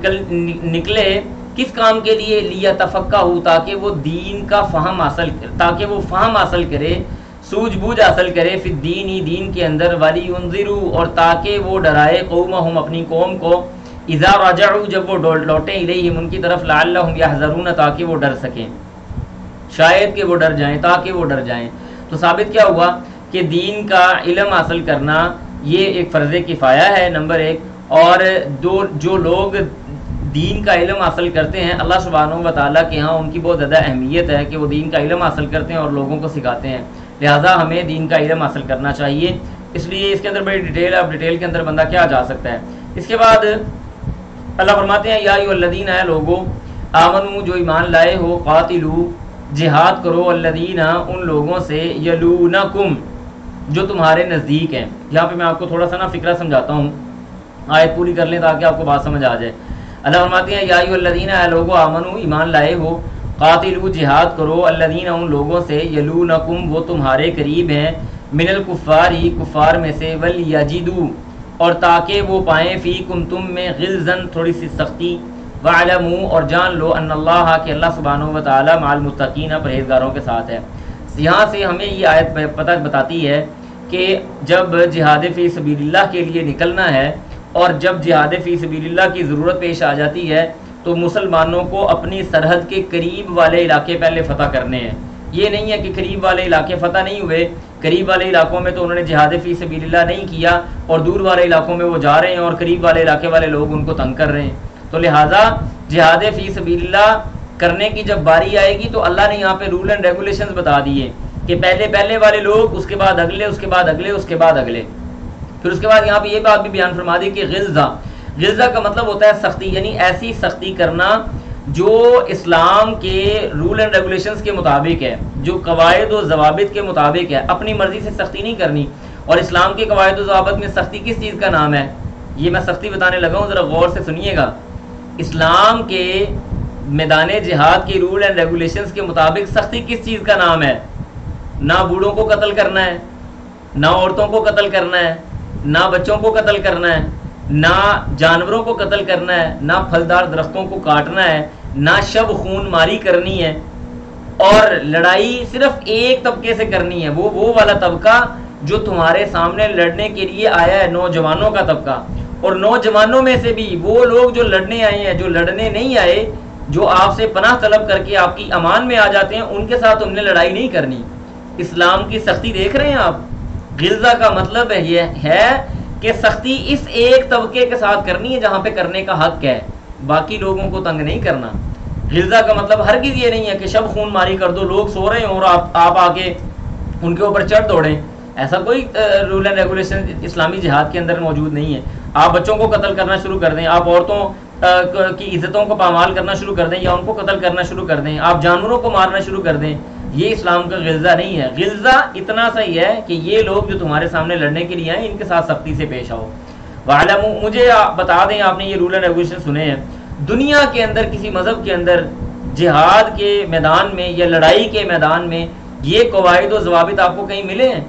نکلے، کس کام کے لیے، لیتفقہوا، تاکہ وہ دین کا فہم حاصل کرے، سوجھ بوجھ حاصل کرے، فی الدین، دین کے اندر، ولینذروا، اور تاکہ وہ ڈرائے، قومہم، اپنی قوم کو، اذا رجعوا، جب وہ لوٹیں، الیہم، ان کی طرف، لعلہم یحذرون، تاکہ وہ ڈر سکیں، شاید کہ وہ ڈر جائیں، تاکہ وہ ڈر جائیں. تو ثابت کیا ہوا کہ کہ دین کا علم حاصل کرنا یہ ایک فرض کفایہ ہے نمبر ایک، اور جو لوگ دین کا علم حاصل کرتے ہیں اللہ سبحانہ و تعالیٰ کے ہاں ان کی بہت زیادہ اہمیت ہے کہ وہ دین کا علم حاصل کرتے ہیں اور لوگوں کو سکھاتے ہیں، لہٰذا ہمیں دین کا علم حاصل کرنا چاہیے۔ اس لیے اس کے اندر بڑی ڈیٹیل ہے، اب ڈیٹیل کے اندر بندہ کیا جا سکتا ہے۔ اس کے بعد اللہ فرماتے ہیں یا ایھا الذین، اے لوگو، آمنو جو ایمان لائے ہو، قاتلو جہاد کرو، الذین ان لوگوں سے، یلونکم جو تمہارے نزدیک ہیں۔ یہاں پہ میں آپ کو تھوڑا سا فقرہ سمجھاتا ہوں، آیت پوری کر لیں تاکہ آپ کو بات سمجھ آ جائے۔ اللہ فرماتے ہیں یا ایھا الذین، اے لوگو، آمنو ایمان لائے ہو، قاتلو جہاد کرو، الذین ان لوگوں سے، یلونکم وہ تمہارے قریب ہیں، من الکفار کفار میں سے، ولیجدوا اور تاکہ وہ پائیں، فیکم تم میں، غلظن تھوڑی سی سختی، وعلموا اور جان لو، ان اللہ کہ اللہ سبحانہ و تعالیٰ مع المتقین پرہیزگاروں کے ساتھ ہے۔ یہاں سے ہمیں یہ آیت پتہ بتاتی ہے کہ جب جہاد فی سبیل اللہ کے لیے نکلنا ہے اور جب جہاد فی سبیل اللہ کی ضرورت پیش آ جاتی ہے تو مسلمانوں کو اپنی سرحد کے قریب والے علاقے پہلے فتح کرنے ہیں۔ یہ نہیں ہے کہ قریب والے علاقے فتح نہیں ہوئے، قریب والے علاقوں میں تو انہوں نے جہاد فی سبیل اللہ نہیں کیا اور دور والے علاقوں میں وہ جا رہے ہیں اور قریب والے علاقے والے لوگ ان کو تنگ کر رہے ہیں، تو لہٰذا جہاد فی سبیل اللہ کرنے کی جب باری آئے گی تو اللہ نے یہاں پہ رول اینڈ ریگولیشنز بتا دیے کہ پہلے والے لوگ، اس کے بعد اگلے، اس کے بعد اگلے، اس کے بعد اگلے۔ پھر اس کے بعد یہاں پہ یہ بات بھی بیان فرما دی کہ غلظہ کا مطلب ہوتا ہے سختی، یعنی ایسی سختی کرنا جو اسلام کے رول اینڈ ریگولیشنز کے مطابق ہے، جو قواعد و ضوابط کے مطابق ہے، اپنی مرضی سے سختی نہیں کرنی۔ اور اسلام کے قواعد و ضوابط میں سختی کس چیز کا نام ہے؟ یہ میں سختی بتانے لگا ہوں، ذرا غور سے سنیے گا۔ اسلام کے میدان جہاد کی رول اینڈ ریگولیشنز کے مطابق سختی کس چیز کا نام ہے؟ نہ بوڑھوں کو قتل کرنا ہے، نہ عورتوں کو قتل کرنا ہے، نہ بچوں کو قتل کرنا ہے، نہ جانوروں کو قتل کرنا ہے، نہ پھلدار درختوں کو کاٹنا ہے، نہ شب خون ماری کرنی ہے، اور لڑائی صرف ایک طبقے سے کرنی ہے، وہ والا طبقہ جو تمہارے سامنے لڑنے کے لیے آیا ہے، نوجوانوں کا طبقہ۔ اور نوجوانوں میں سے بھی وہ لوگ جو لڑنے آئے ہیں، جو لڑنے نہیں آئے، جو آپ سے پناہ طلب کر کے آپ کی امان میں آ جاتے ہیں، ان کے ساتھ تم نے لڑائی نہیں کرنی۔ اسلام کی سختی دیکھ رہے ہیں آپ؟ غلظہ کا مطلب یہ ہے کہ سختی اس ایک طبقے کے ساتھ کرنی ہے جہاں پہ کرنے کا حق ہے، باقی لوگوں کو تنگ نہیں کرنا۔ غلظہ کا مطلب ہرگز یہ نہیں ہے کہ شب خون ماری کر دو، لوگ سو رہے ہیں اور آپ آ کے ان کے اوپر چڑھ دوڑیں، ایسا کوئی رول اینڈ ریگولیشن اسلامی جہاد کے اندر موجود نہیں ہے۔ آپ بچوں کو قتل کرنا شروع کر دیں، آپ عورتوں کی عزتوں کو پامال کرنا شروع کر دیں یا ان کو قتل کرنا شروع کر دیں، آپ جانوروں کو مارنا شروع کر دیں، یہ اسلام کا غلظہ نہیں ہے۔ غلظہ اتنا سا ہی ہے کہ یہ لوگ جو تمہارے سامنے لڑنے کے لیے آئے ان کے ساتھ سختی سے پیش آؤ۔ وعلموا، مجھے بتا دیں، آپ نے یہ رول اینڈ ریگولیشن سنے ہیں، دنیا کے اندر کسی مذہب کے اندر جہاد کے میدان میں یا لڑائی کے میدان میں یہ قواعد و ضوابط آپ کو کہیں ملے ہیں؟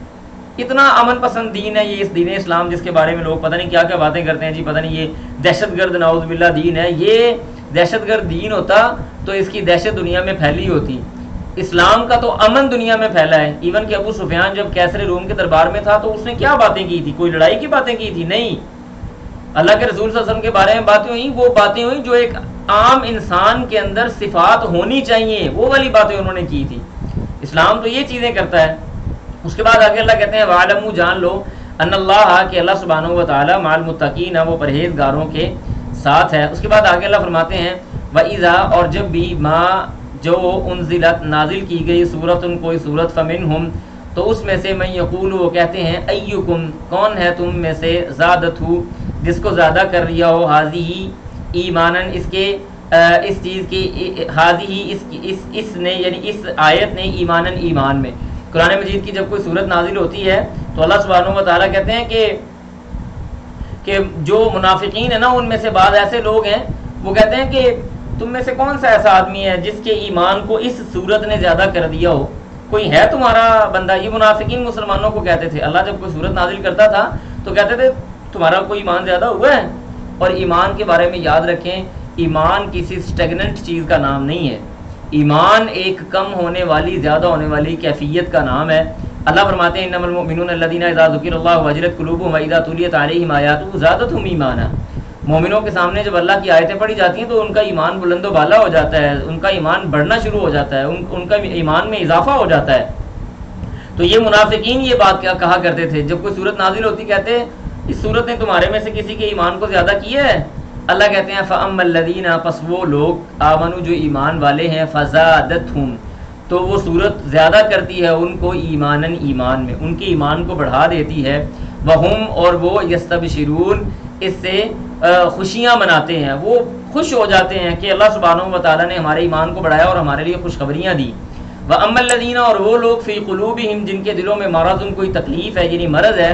اتنا امن پسند دین ہے یہ اس دین اسلام، جس کے بارے میں لوگ پتہ نہیں کیا کیا باتیں کرتے ہیں، جی پتہ نہیں یہ دہشت گرد نعوذ باللہ دین ہے۔ یہ دہشت گرد دین ہوتا تو اس کی دہشت دنیا میں پھیلی ہوتی۔ اسلام کا تو امن دنیا میں پھیلا ہے۔ ایون کہ ابو سفیان جب کیسر روم کے دربار میں تھا تو اس نے کیا باتیں کی تھی؟ کوئی لڑائی کی باتیں کی تھی؟ نہیں، اللہ کے رسول صلی اللہ علیہ وسلم کے بارے میں باتیں ہوئیں، وہ باتیں ہوئیں جو ایک عام انسان کے اندر صفات ہونی چاہیے، وہ والی باتیں انہوں نے کی تھی۔ اسلام تو یہ چیزیں کرتا ہے۔ اس کے بعد آگے اللہ کہتے ہیں وَعْلَمُوا، جان لو، ان اللہ کہ اللہ سبحانہ و تعالیٰ مع المتقین وہ پرہیزگاروں کے ساتھ ہے۔ اس کے بعد آگے اللہ فرماتے ہیں وَإِذَا، اور جب بھی ما جو انزلت نازل کی گئی سورتن کوئی سورت فمنہم تو اس میں سے من یقول وہ کہتے ہیں ایکم کون ہے تم میں سے زادتہ جس کو زیادہ کر لیا ہو حاضی ایمانن اس کے اس چیز کی حاضی اس نے یعنی اس آیت نے ایمانن ایمان میں۔ قرآن مجید کی جب کوئی سورت نازل ہوتی ہے تو اللہ سبحانہ و تعالیٰ کہتے ہیں کہ جو منافقین ہیں نا ان میں سے بعض ایسے لوگ ہیں وہ کہتے ہیں کہ تم میں سے کون سا ایسا آدمی ہے جس کے ایمان کو اس صورت نے زیادہ کر دیا ہو، کوئی ہے تمہارا بندہ؟ یہ منافقین مسلمانوں کو کہتے تھے۔ اللہ جب کوئی صورت نازل کرتا تھا تو کہتے تھے تمہارا کوئی ایمان زیادہ ہوا ہے۔ اور ایمان کے بارے میں یاد رکھیں، ایمان کسی سٹیگننٹ چیز کا نام نہیں ہے، ایمان ایک کم ہونے والی زیادہ ہونے والی کیفیت کا نام ہے۔ اللہ فرماتے ہیں انما المؤمنون الذین اذا ذکر اللہ وجلت قلوبهم واذا تلیت علیہم آیاتہ زادتہم ایمانا۔ مومنوں کے سامنے جب اللہ کی آیتیں پڑھی جاتی ہیں تو ان کا ایمان بلند و بالا ہو جاتا ہے، ان کا ایمان بڑھنا شروع ہو جاتا ہے، ان کا ایمان میں اضافہ ہو جاتا ہے۔ تو یہ منافقین یہ بات کیا کہا کرتے تھے جب کوئی صورت نازل ہوتی، کہتے اس صورت نے تمہارے میں سے کسی کے ایمان کو زیادہ کیا ہے؟ اللہ کہتے ہیں فَأَمَّا الَّذِينَ، پس وہ لوگ آمنو جو ایمان والے ہیں، فَزَادَتْهُمْ، تو وہ صورت زیادہ کرتی ہے ان کو ایماناً، ایمان میں، ان کے ایمان کو بڑھا دیتی ہے، وَهُمْ، اور وہ يَسْتَبْشِرُونَ، اس سے خوشیاں مناتے ہیں، وہ خوش ہو جاتے ہیں کہ اللہ سبحانہ و تعالیٰ نے ہمارے ایمان کو بڑھایا اور ہمارے لیے خوشخبریاں دی۔ وَأَمَّا الَّذِينَ، اور وہ لوگ فِي قُلُوبِهِمْ، جن کے دلوں میں مرض، کوئی تکلیف ہے یعنی مرض ہے،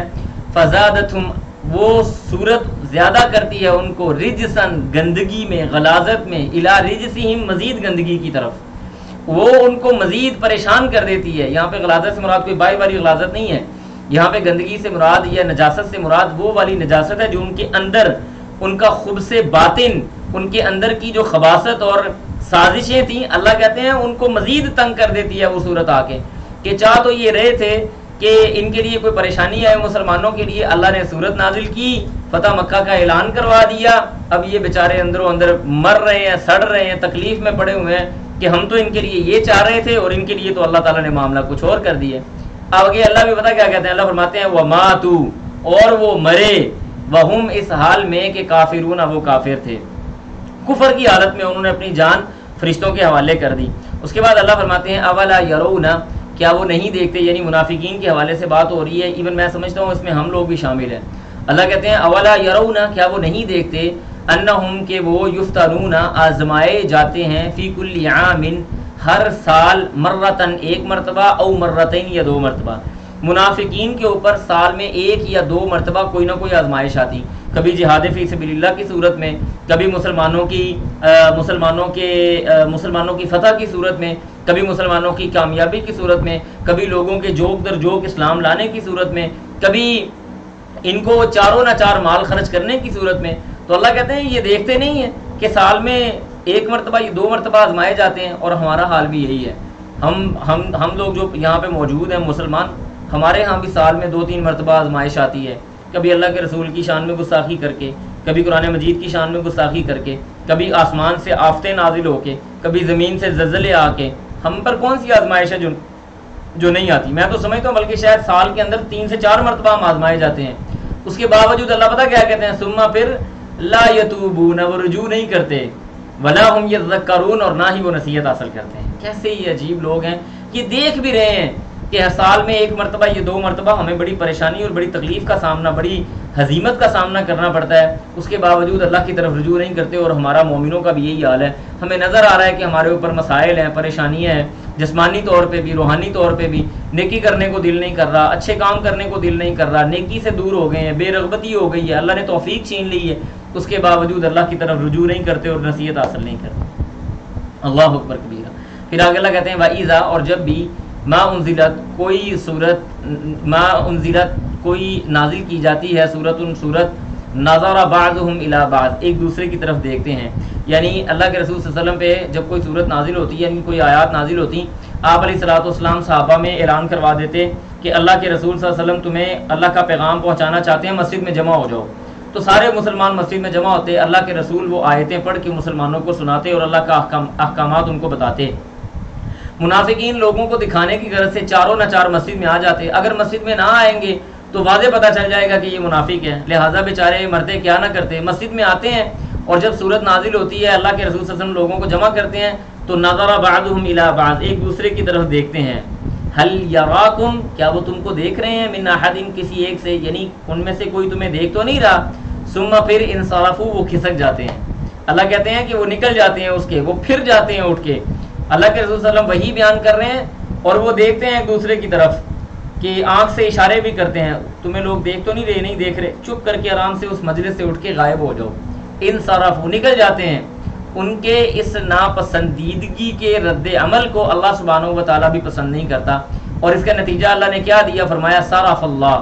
فَزَادَتْهُمْ، وہ صورت زیادہ کرتی ہے ان کو، رجسن، گندگی میں، غلاظت میں، اِلیٰ رجسہم، مزید گندگی کی طرف، وہ ان کو مزید پریشان کر دیتی ہے۔ یہاں پہ غلاظت سے مراد کوئی باہر والی غلاظت نہیں ہے، یہاں پہ گندگی سے مراد یا نجاست سے مراد وہ والی نجاست ہے جو ان کے اندر، ان کا خبث باطن، ان کے اندر کی جو خباثت اور سازشیں تھیں، اللہ کہتے ہیں ان کو مزید تنگ کر دیتی ہے وہ صورت آ کے، کہ چاہ تو یہ رہے تھے کہ ان کے لیے کوئی پریشانی آئے مسلمانوں کے لیے، اللہ نے صورت نازل کی، فتح مکہ کا اعلان کروا دیا، اب یہ بیچارے اندروں اندر مر رہے ہیں، سڑ رہے ہیں، تکلیف میں پڑے ہوئے ہیں کہ ہم تو ان کے لیے یہ چاہ رہے تھے اور ان کے لیے تو اللہ تعالیٰ نے معاملہ کچھ اور کر دیا۔ آگے اللہ بھی پتہ کیا کہتے ہیں، اللہ فرماتے ہیں وَمَاتُوا، اور وہ مرے، وَهُمْ، اس حال میں کہ کافرون، وہ کافر تھے، کفر کی حالت میں انہوں نے اپنی جان فرشتوں کے حوالے کر دی۔ اس کے بعد اللہ فرماتے ہیں اولا یرون، کیا وہ نہیں دیکھتے، یعنی منافقین کے حوالے سے بات ہو رہی ہے، ایون میں سمجھتا ہوں اس میں ہم لوگ بھی شامل ہیں۔ اللہ کہتے ہیں اولا یرون، کیا وہ نہیں دیکھتے، انہم، کہ وہ یفتنون، آزمائے جاتے ہیں، فی کل عام، ہر سال، مرتن، ایک مرتبہ، او مرتین، یا دو مرتبہ، منافقین کے اوپر سال میں ایک یا دو مرتبہ کوئی نہ کوئی آزمائش آتی، کبھی جہاد فی سبیل اللہ کی صورت میں، کبھی مسلمانوں کی فتح کی صورت میں، کبھی مسلمانوں کی کامیابی کی صورت میں، کبھی لوگوں کے جوک در جوک اسلام لانے کی صورت میں، کبھی ان کو چاروں نہ چار مال خرچ کرنے کی صورت میں۔ تو اللہ کہتے ہیں یہ دیکھتے نہیں ہیں کہ سال میں ایک مرتبہ یا دو مرتبہ آزمائے جاتے ہیں، اور ہمارا حال بھی یہی ہے۔ ہم لوگ جو یہاں پہ موجود ہیں مسلمان، ہمارے ہاں بھی سال میں 2-3 مرتبہ آزمائش آتی ہے، کبھی اللہ کے رسول کی شان میں گستاخی کر کے، کبھی قرآن مجید کی شان میں گستاخی کر کے، کبھی آسمان سے آفتیں نازل ہو کے، کبھی زمین سے زلزلے آ کے۔ ہم پر کون سی آزمائش ہے جو نہیں آتی؟ میں تو سمجھتا ہوں بلکہ شاید سال کے اندر 3 سے 4 مرتبہ ہم آزمائے جاتے ہیں، اس کے باوجود اللہ پتہ کیا کہتے ہیں، ثم، پھر لا یتوبون، وہ رجوع نہیں کرتے، ولا ہم یذکرون، اور نہ ہی وہ نصیحت حاصل کرتے ہیں۔ کیسے یہ عجیب لوگ ہیں کہ دیکھ بھی رہے ہیں کہ سال میں ایک مرتبہ یا دو مرتبہ ہمیں بڑی پریشانی اور بڑی تکلیف کا سامنا، بڑی ہزیمت کا سامنا کرنا پڑتا ہے، اس کے باوجود اللہ کی طرف رجوع نہیں کرتے، اور ہمارا مومنوں کا بھی یہی حال ہے۔ ہمیں نظر آ رہا ہے کہ ہمارے اوپر مسائل ہیں، پریشانیاں ہیں، جسمانی طور پہ بھی، روحانی طور پہ بھی، نیکی کرنے کو دل نہیں کر رہا، اچھے کام کرنے کو دل نہیں کر رہا، نیکی سے دور ہو گئے ہیں، بے رغبتی ہو گئی ہے، اللہ نے توفیق چھین لی ہے، اس کے باوجود اللہ کی طرف رجوع نہیں کرتے اور نصیحت حاصل نہیں کرتے۔ اللہ اکبر کبیرہ۔ پھر آگے اللہ کہتے ہیں وَإِذَا، اور جب بھی، ما انزلت، کوئی صورت، ما انزلت، کوئی نازل کی جاتی ہے، صورت نظر بعضهم الی بعض، ایک دوسرے کی طرف دیکھتے ہیں، یعنی اللہ کے رسول صلی اللہ علیہ وسلم پہ جب کوئی صورت نازل ہوتی ہے، یعنی کوئی آیات نازل ہوتی، آپ علیہ الصلوۃ والسلام صحابہ میں اعلان کروا دیتے کہ اللہ کے رسول صلی اللہ علیہ وسلم تمہیں اللہ کا پیغام پہنچانا چاہتے ہیں، مسجد میں جمع ہو جاؤ۔ تو سارے مسلمان مسجد میں جمع ہوتے، اللہ کے رسول وہ آیتیں پڑھ کے مسلمانوں کو سناتے اور اللہ کا احکامات ان کو بتاتے۔ منافقین لوگوں کو دکھانے کی غرض سے چاروں نہ چار مسجد میں آ جاتے، اگر مسجد میں نہ آئیں گے تو واضح پتہ چل جائے گا کہ یہ منافق ہے، لہٰذا بیچارے مرتے کیا نہ کرتے، مسجد میں آتے ہیں، اور جب صورت نازل ہوتی ہے، اللہ کے رسول صلی اللہ علیہ وسلم لوگوں کو جمع کرتے ہیں، تو نظر بعضهم الی بعض، ایک دوسرے کی طرف دیکھتے ہیں، هل یراکم، کیا وہ تم کو دیکھ رہے ہیں، من احد، کسی ایک سے، یعنی ان میں سے کوئی تمہیں دیکھ تو نہیں رہا، ثم، پھر انصرفوا، وہ کھسک جاتے ہیں۔ اللہ کہتے ہیں کہ وہ نکل جاتے ہیں اس کے، وہ پھر جاتے ہیں اٹھ کے۔ اللہ کے رسول صلی اللہ علیہ وسلم وہی بیان کر رہے ہیں، اور وہ دیکھتے ہیں ایک دوسرے کی طرف، کہ آنکھ سے اشارے بھی کرتے ہیں، تمہیں لوگ دیکھ تو نہیں رہے، نہیں دیکھ رہے، چپ کر کے آرام سے اس مجلس سے اٹھ کے غائب ہو جاؤ۔ انصرفوا، نکل جاتے ہیں۔ ان کے اس ناپسندیدگی کے رد عمل کو اللہ سبحانہ و تعالیٰ بھی پسند نہیں کرتا، اور اس کا نتیجہ اللہ نے کیا دیا، فرمایا صرف اللہ،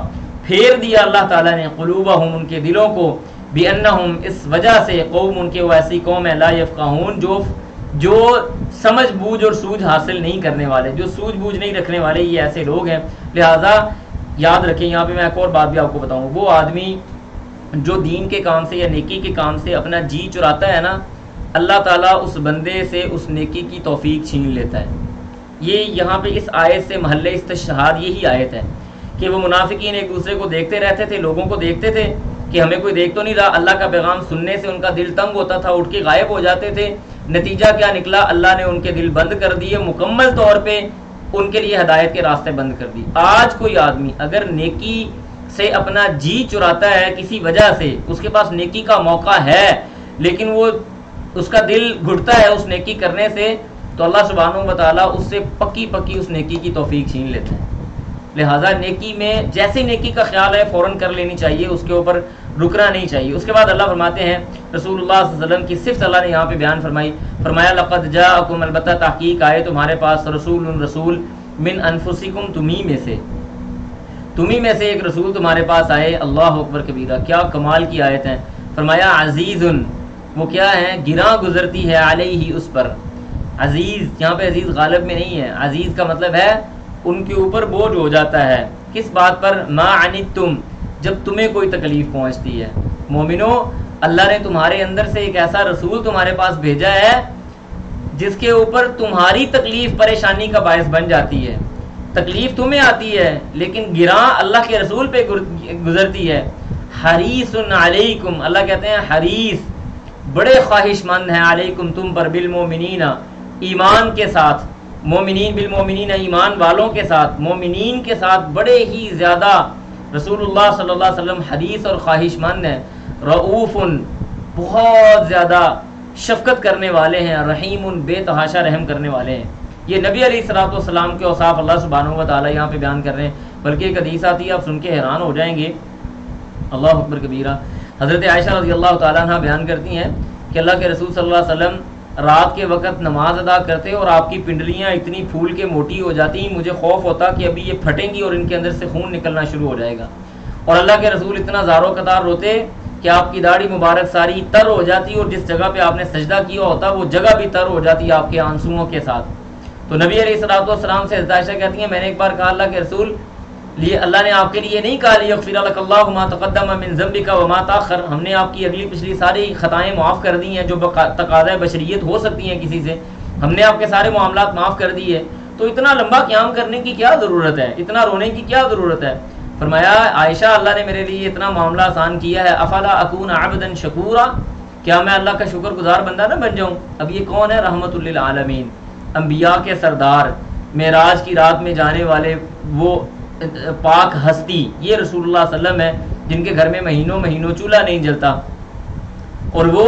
پھیر دیا اللہ تعالیٰ نے، قلوبہم، ان کے دلوں کو، بانہم، اس وجہ سے، قوم، ان کے وہ ایسی قوم ہے، لا یفقہون، جو سمجھ بوجھ اور سوجھ حاصل نہیں کرنے والے، جو سوجھ بوجھ نہیں رکھنے والے، یہ ایسے لوگ ہیں۔ لہٰذا یاد رکھیں، یہاں پہ میں ایک اور بات بھی آپ کو بتاؤں، وہ آدمی جو دین کے کام سے یا نیکی کے کام سے اپنا جی چراتا ہے نا، اللہ تعالیٰ اس بندے سے اس نیکی کی توفیق چھین لیتا ہے۔ یہ یہاں پہ اس آیت سے محل استشہاد یہی آیت ہے کہ وہ منافقین ایک دوسرے کو دیکھتے رہتے تھے، لوگوں کو دیکھتے تھے کہ ہمیں کوئی دیکھ تو نہیں رہا، اللہ کا پیغام سننے سے ان کا دل تنگ ہوتا تھا، اٹھ کے غائب ہو جاتے تھے. نتیجہ کیا نکلا؟ اللہ نے ان کے دل بند کر دیے، مکمل طور پہ ان کے لیے ہدایت کے راستے بند کر دی. آج کوئی آدمی اگر نیکی سے اپنا جی چراتا ہے کسی وجہ سے، اس کے پاس نیکی کا موقع ہے لیکن وہ اس کا دل گھٹتا ہے اس نیکی کرنے سے، تو اللہ سبحانہ و تعالیٰ اس سے پکی اس نیکی کی توفیق چھین لیتے ہیں. لہٰذا نیکی میں جیسے نیکی کا خیال ہے فوراً کر لینی چاہیے، اس کے اوپر رکنا نہیں چاہیے. اس کے بعد اللہ فرماتے ہیں، رسول اللہ صلی اللہ علیہ وسلم کی صفت اللہ نے یہاں پہ بیان فرمائی، فرمایا لقد جاءکم، البتہ تحقیق آئے تمہارے پاس، رسول من انفسکم، تمہیں میں سے ایک رسول تمہارے پاس آئے. اللہ اکبر کبیرہ، کیا کمال کی آیت ہے. فرمایا عزیز، وہ کیا ہے؟ گراں گزرتی ہے، علیہ، اس پر. عزیز یہاں پہ عزیز غالب میں نہیں ہے، عزیز کا مطلب ہے ان کے اوپر بوجھ ہو جاتا ہے. کس بات پر؟ ما عنتم، جب تمہیں کوئی تکلیف پہنچتی ہے. مومنو، اللہ نے تمہارے اندر سے ایک ایسا رسول تمہارے پاس بھیجا ہے جس کے اوپر تمہاری تکلیف پریشانی کا باعث بن جاتی ہے. تکلیف تمہیں آتی ہے لیکن گراں اللہ کے رسول پہ گزرتی ہے. حریص علیکم، اللہ کہتے ہیں حریص، بڑے خواہش مند ہیں، علیکم، تم پر، بالمومنین، ایمان کے ساتھ، مومنین بالمومنین، ایمان والوں کے ساتھ، مومنین کے ساتھ بڑے ہی زیادہ رسول اللہ صلی اللہ علیہ وسلم حریص اور خواہش مند ہیں. رؤوف، بہت زیادہ شفقت کرنے والے ہیں. رحیم، بے تحاشا رحم کرنے والے ہیں. یہ نبی علیہ الصلوۃ والسلام کے اوصاف اللہ سبحانہ و تعالیٰ یہاں پہ بیان کر رہے ہیں. بلکہ ایک حدیث آتی ہے، آپ سن کے حیران ہو جائیں گے. اللہ اکبر کبیرہ. حضرت عائشہ رضی اللہ تعالیٰ عنہ بیان کرتی ہیں کہ اللہ کے رسول صلی اللہ علیہ وسلم رات کے وقت نماز ادا کرتے اور آپ کی پنڈلیاں اتنی پھول کے موٹی ہو جاتی، مجھے خوف ہوتا کہ ابھی یہ پھٹیں گی اور ان کے اندر سے خون نکلنا شروع ہو جائے گا. اور اللہ کے رسول اتنا زارو قطار روتے کہ آپ کی داڑھی مبارک ساری تر ہو جاتی اور جس جگہ پہ آپ نے سجدہ کیا ہوتا وہ جگہ بھی تر ہو جاتی آپ کے آنسوؤں کے ساتھ. تو نبی علیہ الصلوۃ والسلام سے حضرت عائشہ کہتی ہیں، میں نے ایک بار کہا اللہ کے رسول، اللہ نے آپ کے لیے نہیں کہا لیغفر لک اللہ ما تقدم من ذنبک وما تاخر، ہم نے آپ کی اگلی پچھلی ساری خطائیں معاف کر دی ہیں جو تقاضۂ بشریت ہو سکتی ہیں کسی سے، ہم نے آپ کے سارے معاملات معاف کر دیے، تو اتنا لمبا قیام کرنے کی کیا ضرورت ہے، اتنا رونے کی کیا ضرورت ہے. فرمایا عائشہ، اللہ نے میرے لیے اتنا معاملہ آسان کیا ہے. افلا اکون عبدا شکورا، کیا میں اللہ کا شکر گزار بندہ نہ بن جاؤں. اب یہ کون ہے؟ رحمت للعالمین، انبیاء کے سردار، معراج کی رات میں جانے والے وہ پاک ہستی، یہ رسول اللہ صلی اللہ علیہ وسلم ہے جن کے گھر میں مہینوں چولہا نہیں جلتا. اور وہ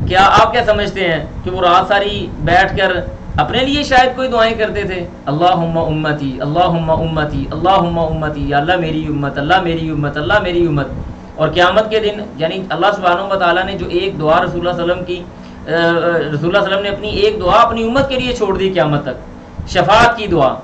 کیا آپ کیا سمجھتے ہیں کہ وہ رات ساری بیٹھ کر اپنے لیے شاید کوئی دعائیں کرتے تھے؟ اللہم امتی، اللہم امتی، اللہم امتی، یا اللہ میری امت، اللہ میری امت، اللہ میری امت. اور قیامت کے دن یعنی اللہ سبحانہ و تعالیٰ نے جو ایک دعا رسول اللہ صلی اللہ علیہ وسلم کی، رسول اللہ صلی اللہ علیہ وسلم نے اپنی ایک دعا اپنی امت کے لیے چھوڑ دی قیامت تک، شفاعت کی دعا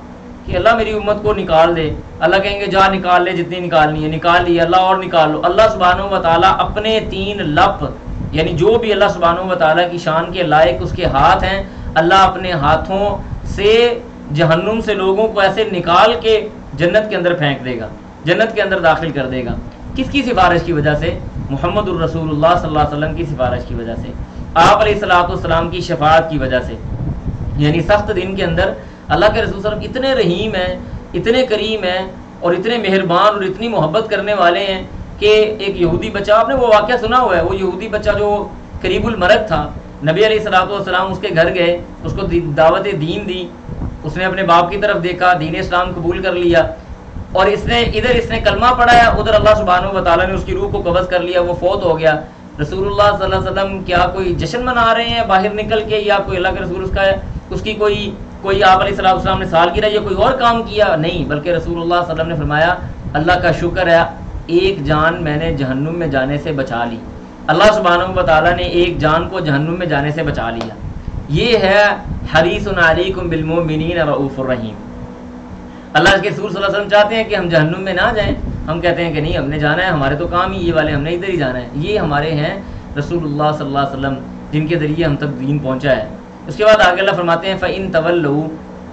کہ اللہ میری امت کو نکال دے. اللہ کہیں گے جا نکال لے، جتنی نکالنی ہے نکال لی، اللہ اور نکال لو. اللہ سبحانہ و تعالیٰ اپنے 3 لپ، یعنی جو بھی اللہ سبحانہ و تعالیٰ کی شان کے لائق اس کے ہاتھ ہیں، اللہ اپنے ہاتھوں سے جہنم سے لوگوں کو ایسے نکال کے جنت کے اندر پھینک دے گا، جنت کے اندر داخل کر دے گا. کس کی سفارش کی وجہ سے؟ محمد الرسول اللہ صلی اللہ علیہ وسلم کی سفارش کی وجہ سے، آپ علیہ الصلوۃ والسلام کی شفاعت کی وجہ سے. یعنی سخت دن کے اندر اللہ کے رسول صلی اللہ علیہ وسلم اتنے رحیم ہیں، اتنے کریم ہیں اور اتنے مہربان اور اتنی محبت کرنے والے ہیں کہ ایک یہودی بچہ، آپ نے وہ واقعہ سنا ہوا ہے، وہ یہودی بچہ جو قریب المرگ تھا، نبی علیہ الصلوۃ والسلام اس کے گھر گئے، اس کو دعوت دین دی، اس نے اپنے باپ کی طرف دیکھا، دین اسلام قبول کر لیا، اور اس نے کلمہ پڑھایا، ادھر اللہ سبحانہ و تعالیٰ نے اس کی روح کو قبض کر لیا، وہ فوت ہو گیا. رسول اللہ صلی اللہ علیہ وسلم کیا کوئی جشن منا رہے ہیں باہر نکل کے، یا کوئی اللہ کے رسول اس کی کوئی آپ علیہ السلام نے سالگرہ یا کوئی اور کام کیا؟ نہیں، بلکہ رسول اللہ صلی اللہ علیہ وسلم نے فرمایا اللہ کا شکر ہے ایک جان میں نے جہنم میں جانے سے بچا لی. اللہ سبحانہ و تعالیٰ نے ایک جان کو جہنم میں جانے سے بچا لیا. یہ ہے حریص علیکم بالمؤمنین رؤوف الرحیم. اللہ کے رسول صلی اللہ علیہ وسلم چاہتے ہیں کہ ہم جہنم میں نہ جائیں، ہم کہتے ہیں کہ نہیں ہم نے جانا ہے، ہمارے تو کام ہی یہ والے، ہم نے ادھر ہی جانا ہے. یہ ہمارے ہیں رسول اللہ صلی اللہ علیہ وسلم جن کے ذریعے ہم تک دین پہنچا ہے. اس کے بعد آگے اللہ فرماتے ہیں فَإِن تَوَلُّوا،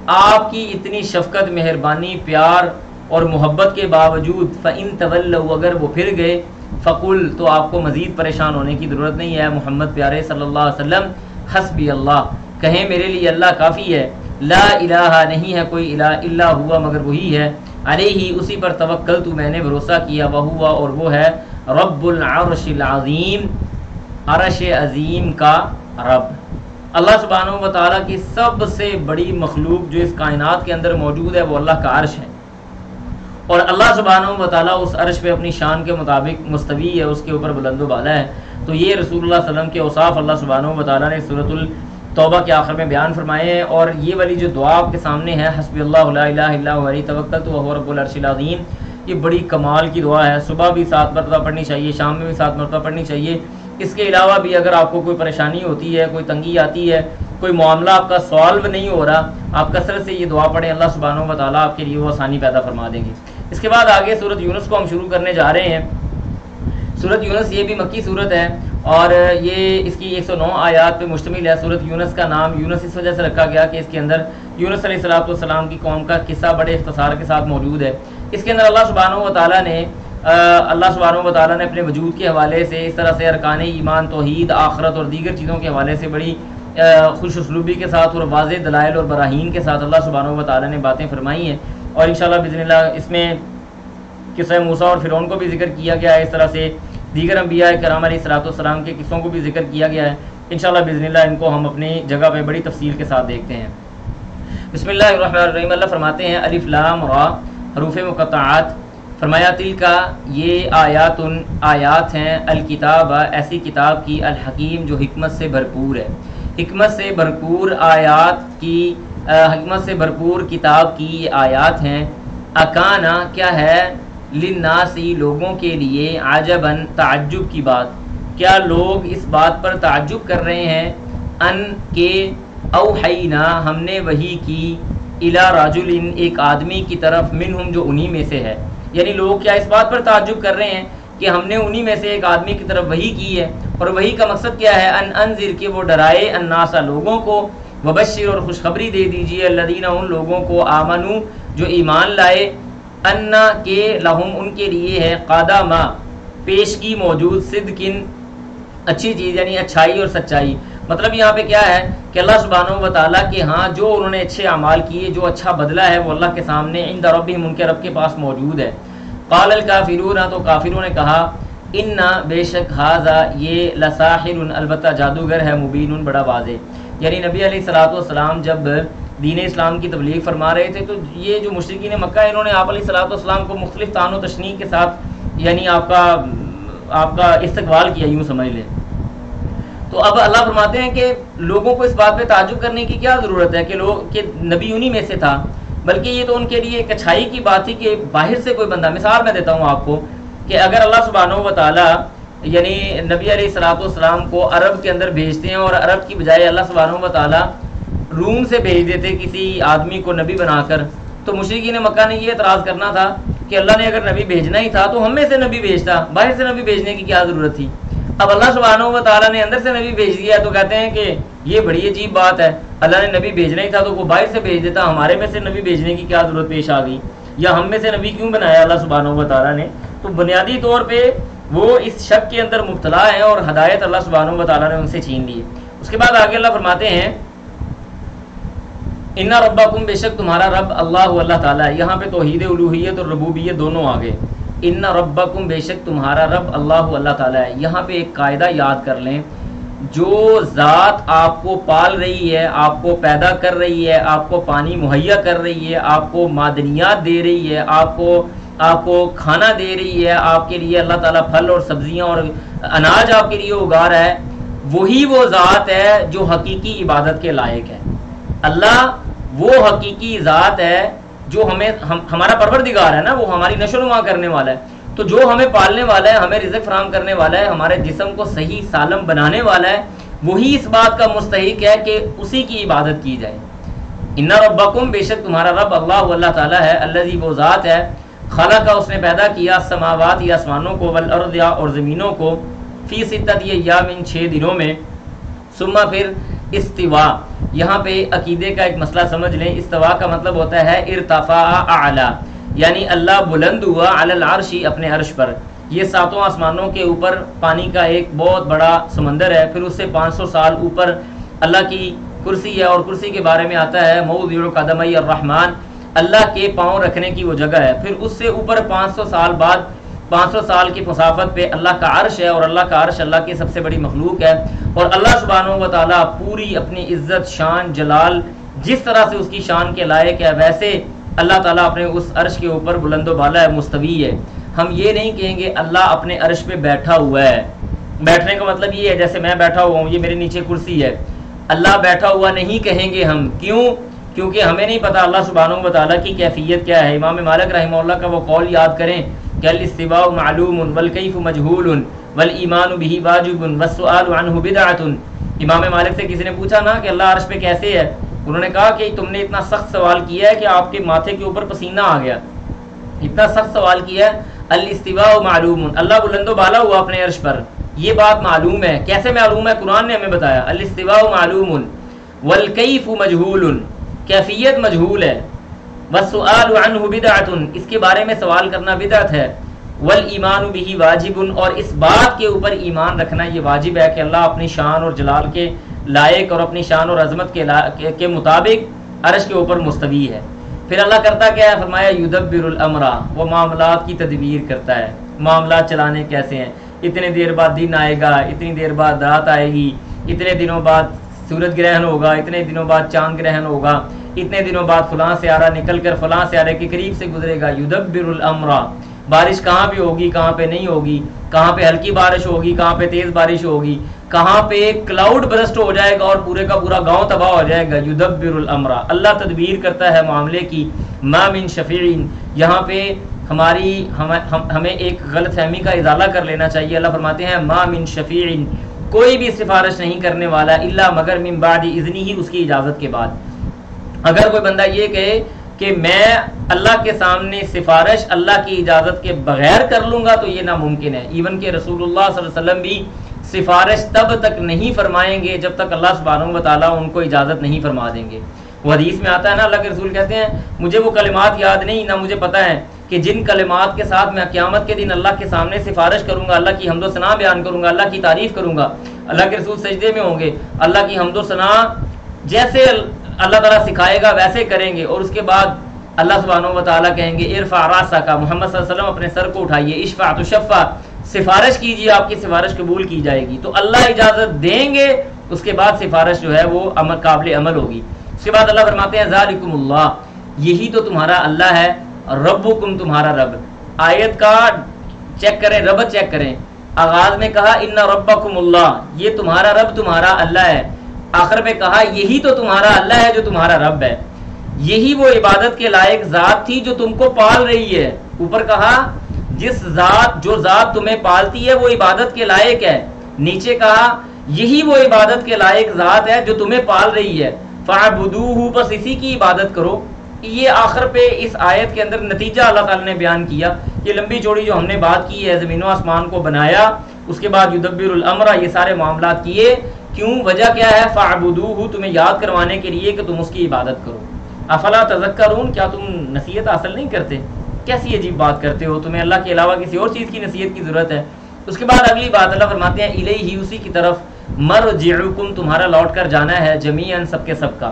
آپ کی اتنی شفقت، مہربانی، پیار اور محبت کے باوجود فَإِن تَوَلُّوا، اگر وہ پھر گئے، فقل، تو آپ کو مزید پریشان ہونے کی ضرورت نہیں ہے محمد پیارے صلی اللہ علیہ وسلم، حسبی اللہ، کہیں میرے لیے اللہ کافی ہے، لا الہ نہیں ہے کوئی الہ الا ہوا مگر وہی ہے، علیہ اسی پر توکلت میں نے بھروسہ کیا، وہو اور وہ ہے رب العرش العظیم عرش عظیم کا رب۔ اللہ سبحانہ و تعالیٰ کی سب سے بڑی مخلوق جو اس کائنات کے اندر موجود ہے وہ اللہ کا عرش ہے، اور اللہ سبحانہ و تعالیٰ اس عرش پہ اپنی شان کے مطابق مستوی ہے، اس کے اوپر بلند و بالا ہے۔ تو یہ رسول اللہ صلی اللہ علیہ وسلم کے اوصاف اللہ سبحانہ و تعالیٰ نے سورۃ التوبہ کے آخر میں بیان فرمائے ہیں، اور یہ والی جو دعا آپ کے سامنے ہے حسبی اللہ لا الہ الا هو علیہ توکلت وهو رب العرش العظیم، یہ بڑی کمال کی دعا ہے۔ صبح بھی 7 مرتبہ پڑھنی چاہیے، شام میں بھی 7 مرتبہ پڑھنی چاہیے۔ اس کے علاوہ بھی اگر آپ کو کوئی پریشانی ہوتی ہے، کوئی تنگی آتی ہے، کوئی معاملہ آپ کا سالو نہیں ہو رہا، آپ کثرت سے یہ دعا پڑھیں، اللہ سبحانہ و تعالیٰ آپ کے لیے وہ آسانی پیدا فرما دیں گے۔ اس کے بعد آگے سورۃ یونس کو ہم شروع کرنے جا رہے ہیں۔ سورۃ یونس یہ بھی مکی سورت ہے، اور یہ اس کی 109 آیات پہ مشتمل ہے۔ سورۃ یونس کا نام یونس اس وجہ سے رکھا گیا کہ اس کے اندر یونس علیہ السلام کی قوم کا قصہ بڑے اختصار کے ساتھ موجود ہے۔ اس کے اندر اللہ سبحانہ و تعالیٰ نے اپنے وجود کے حوالے سے اس طرح سے ارکان ایمان، توحید، آخرت اور دیگر چیزوں کے حوالے سے بڑی خوش اسلوبی کے ساتھ اور واضح دلائل اور براہین کے ساتھ اللہ سبحانہ و تعالیٰ نے باتیں فرمائی ہیں، اور انشاءاللہ باذن اللہ اس میں قصہ موسیٰ اور فرعون کو بھی ذکر کیا گیا ہے، اس طرح سے دیگر انبیاء کرام علیہ السلام کے قصوں کو بھی ذکر کیا گیا ہے۔ انشاءاللہ باذن اللہ ان کو ہم اپنی جگہ پہ بڑی تفصیل کے ساتھ دیکھتے ہیں۔ بسم اللہ الرحمن الرحیم۔ اللہ فرماتے ہیں الف لام را حروف مقطعات، فرمایا تل کا یہ آیات ہیں، الکتاب ایسی کتاب کی، الحکیم جو حکمت سے بھرپور ہے، حکمت سے بھرپور آیات کی، حکمت سے بھرپور کتاب کی یہ آیات ہیں۔ اکانا کیا ہے، للناسی لوگوں کے لیے، عجباً تعجب کی بات، کیا لوگ اس بات پر تعجب کر رہے ہیں، ان کے اوحینا ہم نے وحی کی، الی رجل ایک آدمی کی طرف، منہم جو انہی میں سے ہے، یعنی لوگ کیا اس بات پر تعجب کر رہے ہیں کہ ہم نے انہی میں سے ایک آدمی کی طرف وحی کی ہے، اور وحی کا مقصد کیا ہے، ان انذر کہ وہ ڈرائے، الناس لوگوں کو، وبشر اور خوشخبری دے دیجئے، الذین ان لوگوں کو، آمنو جو ایمان لائے، انا کے لہم ان کے لیے ہے، قادما پیشگی موجود، صدقن اچھی چیز یعنی اچھائی اور سچائی۔ مطلب یہاں پہ کیا ہے کہ اللہ سبحانہ و تعالیٰ کے ہاں جو انہوں نے اچھے اعمال کیے، جو اچھا بدلہ ہے وہ اللہ کے سامنے عند ربہم ان کے رب کے پاس موجود ہے۔ قال الکافرون تو کافروں نے کہا، انا بے شک ھذا یہ لساحر البتہ جادوگر ہے، مبین بڑا واضح، یعنی نبی علیہ السلام جب دین اسلام کی تبلیغ فرما رہے تھے تو یہ جو مشرکین مکہ انہوں نے آپ علیہ السلام کو مختلف طعن و تشنیع کے ساتھ یعنی آپ کا استقبال کیا، یوں سمجھ لیں۔ تو اب اللہ فرماتے ہیں کہ لوگوں کو اس بات پہ تعجب کرنے کی کیا ضرورت ہے کہ نبی انہی میں سے تھا، بلکہ یہ تو ان کے لیے ایک اچھائی کی بات تھی کہ باہر سے کوئی بندہ، مثال میں دیتا ہوں آپ کو کہ اگر اللہ سبحانہ و تعالیٰ یعنی نبی علیہ السلام کو عرب کے اندر بھیجتے ہیں، اور عرب کی بجائے اللہ سبحانہ و تعالیٰ روم سے بھیج دیتے کسی آدمی کو نبی بنا کر، تو مشرکین مکہ نے یہ اعتراض کرنا تھا کہ اللہ نے اگر نبی بھیجنا ہی تھا تو ہم میں سے نبی بھیجتا، باہر سے نبی بھیجنے کی کیا ضرورت تھی۔ اب اللہ سبحانہ و تعالیٰ نے اندر سے نبی بھیج دیا ہے، تو کہتے ہیں کہ یہ بڑی عجیب بات ہے، اللہ نے نبی بھیجنا ہی تھا تو وہ باہر سے بھیج دیتا، ہمارے میں سے نبی بھیجنے کی کیا ضرورت پیش آ گئی، یا ہم میں سے نبی کیوں بنایا اللہ سبحانہ و تعالیٰ نے۔ تو بنیادی طور پہ وہ اس شک کے اندر مبتلا ہیں، اور ہدایت اللہ سبحانہ و تعالیٰ نے ان سے چھین لی ہے۔ اس کے بعد آگے اللہ فرماتے ہیں ان ربکم بے شک تمہارا رب، اللہ تعالیٰ ہے، یہاں پہ توحید الوہیت اور ربوبیت دونوں آگے، ان ربکم بے شک تمہارا رب، اللہ تعالیٰ ہے۔ یہاں پہ ایک قاعدہ یاد کر لیں، جو ذات آپ کو پال رہی ہے، آپ کو پیدا کر رہی ہے، آپ کو پانی مہیا کر رہی ہے، آپ کو معدنیات دے رہی ہے، آپ کو کھانا دے رہی ہے، آپ کے لیے اللہ تعالیٰ پھل اور سبزیاں اور اناج آپ کے لیے اگا رہا ہے، وہی وہ ذات ہے جو حقیقی عبادت کے لائق ہے۔ اللہ وہ حقیقی ذات ہے جو ہمارا پروردگار ہے نا، وہ ہماری نشو و نما کرنے والا ہے، تو جو ہمیں پالنے والا ہے، ہمیں رزق فراہم کرنے والا ہے، ہمارے جسم کو صحیح سالم بنانے والا ہے، وہی اس بات کا مستحق ہے کہ اسی کی عبادت کی جائے۔ ان ربکم بے شک تمہارا رب، اللہ تعالیٰ ہے، الذی وہ ذات ہے، خلق اس نے پیدا کیا، السماوات یا آسمانوں کو، والارض یا اور زمینوں کو، فی ستۃ ایام 6 دنوں میں، ثم پھر استوا، یہاں پہ عقیدے کا ایک مسئلہ سمجھ لیں، استوا کا مطلب ہوتا ہے ارتفاع اعلی، یعنی اللہ بلند ہوا، علی العرش اپنے عرش پر۔ یہ 7 آسمانوں کے اوپر پانی کا ایک بہت بڑا سمندر ہے، پھر اس سے 500 سال اوپر اللہ کی کرسی ہے، اور کرسی کے بارے میں آتا ہے موضع قدمی الرحمن، اللہ کے پاؤں رکھنے کی وہ جگہ ہے۔ پھر اس سے اوپر 500 سال بعد 500 سال کی مسافت پہ اللہ کا عرش ہے، اور اللہ کا عرش اللہ کی سب سے بڑی مخلوق ہے، اور اللہ سبحانہ و تعالیٰ پوری اپنی عزت، شان، جلال جس طرح سے اس کی شان کے لائق ہے ویسے اللہ تعالیٰ اپنے اس عرش کے اوپر بلند و بالا ہے، مستوی ہے۔ ہم یہ نہیں کہیں گے اللہ اپنے عرش پہ بیٹھا ہوا ہے۔ بیٹھنے کا مطلب یہ ہے جیسے میں بیٹھا ہوا ہوں، یہ میرے نیچے کرسی ہے، اللہ بیٹھا ہوا نہیں کہیں گے ہم۔ کیوں؟ کیونکہ ہمیں نہیں پتا اللہ سبحانہ و تعالیٰ کی کیفیت کیا ہے۔ امام مالک رحمہ اللہ کا وہ قول یاد کریں کہ الاستواء معلوم والکیف مجہول والایمان به واجب والسؤال عنہ بدعۃ۔ امام مالک سے کسی نے پوچھا نا کہ اللہ عرش پہ کیسے ہے، انہوں نے کہا کہ تم نے اتنا سخت سوال کیا ہے کہ آپ کے ماتھے کے اوپر پسینہ آ گیا، اتنا سخت سوال کیا ہے۔ الاستواء معلوم، اللہ بلند و بالا ہوا اپنے عرش پر، یہ بات معلوم ہے۔ کیسے معلوم ہے؟ قرآن نے ہمیں بتایا، الاستواء معلوم والکیف مجہول، کیفیت مجہول ہے، والسؤال عنہ بدعۃ، اس کے بارے میں سوال کرنا بدعت ہے، والایمان به واجب، اور اس بات کے اوپر ایمان رکھنا یہ واجب ہے کہ اللہ اپنی شان اور جلال کے لائق اور اپنی شان اور عظمت کے مطابق عرش کے اوپر مستوی ہے۔ پھر اللہ کرتا کیا ہے؟ فرمایا یدبر الامر، وہ معاملات کی تدبیر کرتا ہے، معاملات چلانے کیسے ہیں۔ اتنے دیر بعد دن آئے گا، اتنی دیر بعد رات آئے گی، اتنے دنوں بعد سورج گرہن ہوگا، اتنے دنوں بعد چاند گرہن ہوگا، اتنے دنوں بعد فلاں سیارہ نکل کر فلاں سیارے کے قریب سے گزرے گا۔ یدبر الامر، بارش کہاں پہ ہوگی، کہاں پہ نہیں ہوگی، کہاں پہ ہلکی بارش ہوگی، کہاں پہ تیز بارش ہوگی، کہاں پہ کلاؤڈ برسٹ ہو جائے گا اور پورے کا پورا گاؤں تباہ ہو جائے گا۔ یدبر الامر، اللہ تدبیر کرتا ہے معاملے کی۔ ما من شفیع، یہاں پہ ہمیں ایک غلط فہمی کا ازالہ کر لینا چاہیے۔ اللہ فرماتے ہیں ما من شفیع، کوئی بھی سفارش نہیں کرنے والا الا مگر من بعد اذنہ، اس کی اجازت کے بعد۔ اگر کوئی بندہ یہ کہے کہ میں اللہ کے سامنے سفارش اللہ کی اجازت کے بغیر کر لوں گا تو یہ ناممکن ہے۔ ایون کہ رسول اللہ صلی اللہ علیہ وسلم بھی سفارش تب تک نہیں فرمائیں گے جب تک اللہ سبحانہ و تعالیٰ ان کو اجازت نہیں فرما دیں گے۔ وہ حدیث میں آتا ہے نا، اللہ کے رسول کہتے ہیں مجھے وہ کلمات یاد نہیں، نہ مجھے پتہ ہے کہ جن کلمات کے ساتھ میں قیامت کے دن اللہ کے سامنے سفارش کروں گا، اللہ کی حمد و ثنا بیان کروں گا، اللہ کی تعریف کروں گا۔ اللہ کے رسول سجدے میں ہوں گے، اللہ کی حمد و ثنا جیسے اللہ تعالیٰ سکھائے گا ویسے کریں گے، اور اس کے بعد اللہ سبحانہ و تعالیٰ کہیں گے ارفع راسک، محمد صلی اللہ علیہ وسلم اپنے سر کو اٹھائیے، اشفع تشفع، سفارش کیجیے، آپ کی سفارش قبول کی جائے گی۔ تو اللہ اجازت دیں گے، اس کے بعد سفارش جو ہے وہ قابل عمل ہوگی۔ اس کے بعد اللہ فرماتے ہیں ذالکم اللہ، یہی تو تمہارا اللہ ہے، ربکم، تمہارا رب۔ آیت کا چیک کریں، رب چیک کریں۔ آغاز میں کہا ان ربکم اللہ، یہ تمہارا رب تمہارا اللہ ہے۔ آخر میں کہا یہی تو تمہارا اللہ ہے جو تمہارا رب ہے، یہی وہ عبادت کے لائق ذات تھی جو تم کو پال رہی ہے۔ اوپر کہا جو ذات تمہیں پالتی ہے وہ عبادت کے لائق ہے، نیچے کہا یہی وہ عبادت کے لائق ذات ہے جو تمہیں پال رہی ہے، فاعبدوہ، بس اسی کی عبادت کرو۔ یہ آخر پہ اس آیت کے اندر نتیجہ اللہ تعالیٰ نے بیان کیا۔ یہ لمبی چوڑی جو ہم نے بات کی ہے، زمین و آسمان کو بنایا، اس کے بعد یدبر الامر، یہ سارے معاملات کیے، کیوں؟ وجہ کیا ہے؟ فاعبدوہ، تمہیں یاد کروانے کے لیے کہ تم اس کی عبادت کرو۔ افلا تذکرون، کیا تم نصیحت حاصل نہیں کرتے؟ کیسی عجیب بات کرتے ہو، تمہیں اللہ کے علاوہ کسی اور چیز کی نصیحت کی ضرورت ہے؟ اس کے بعد اگلی بات اللہ فرماتے ہیں الیہ، اسی کی طرف، مرجعکم، تمہارا لوٹ کر جانا ہے، جمیعاً، سب کے سب کا،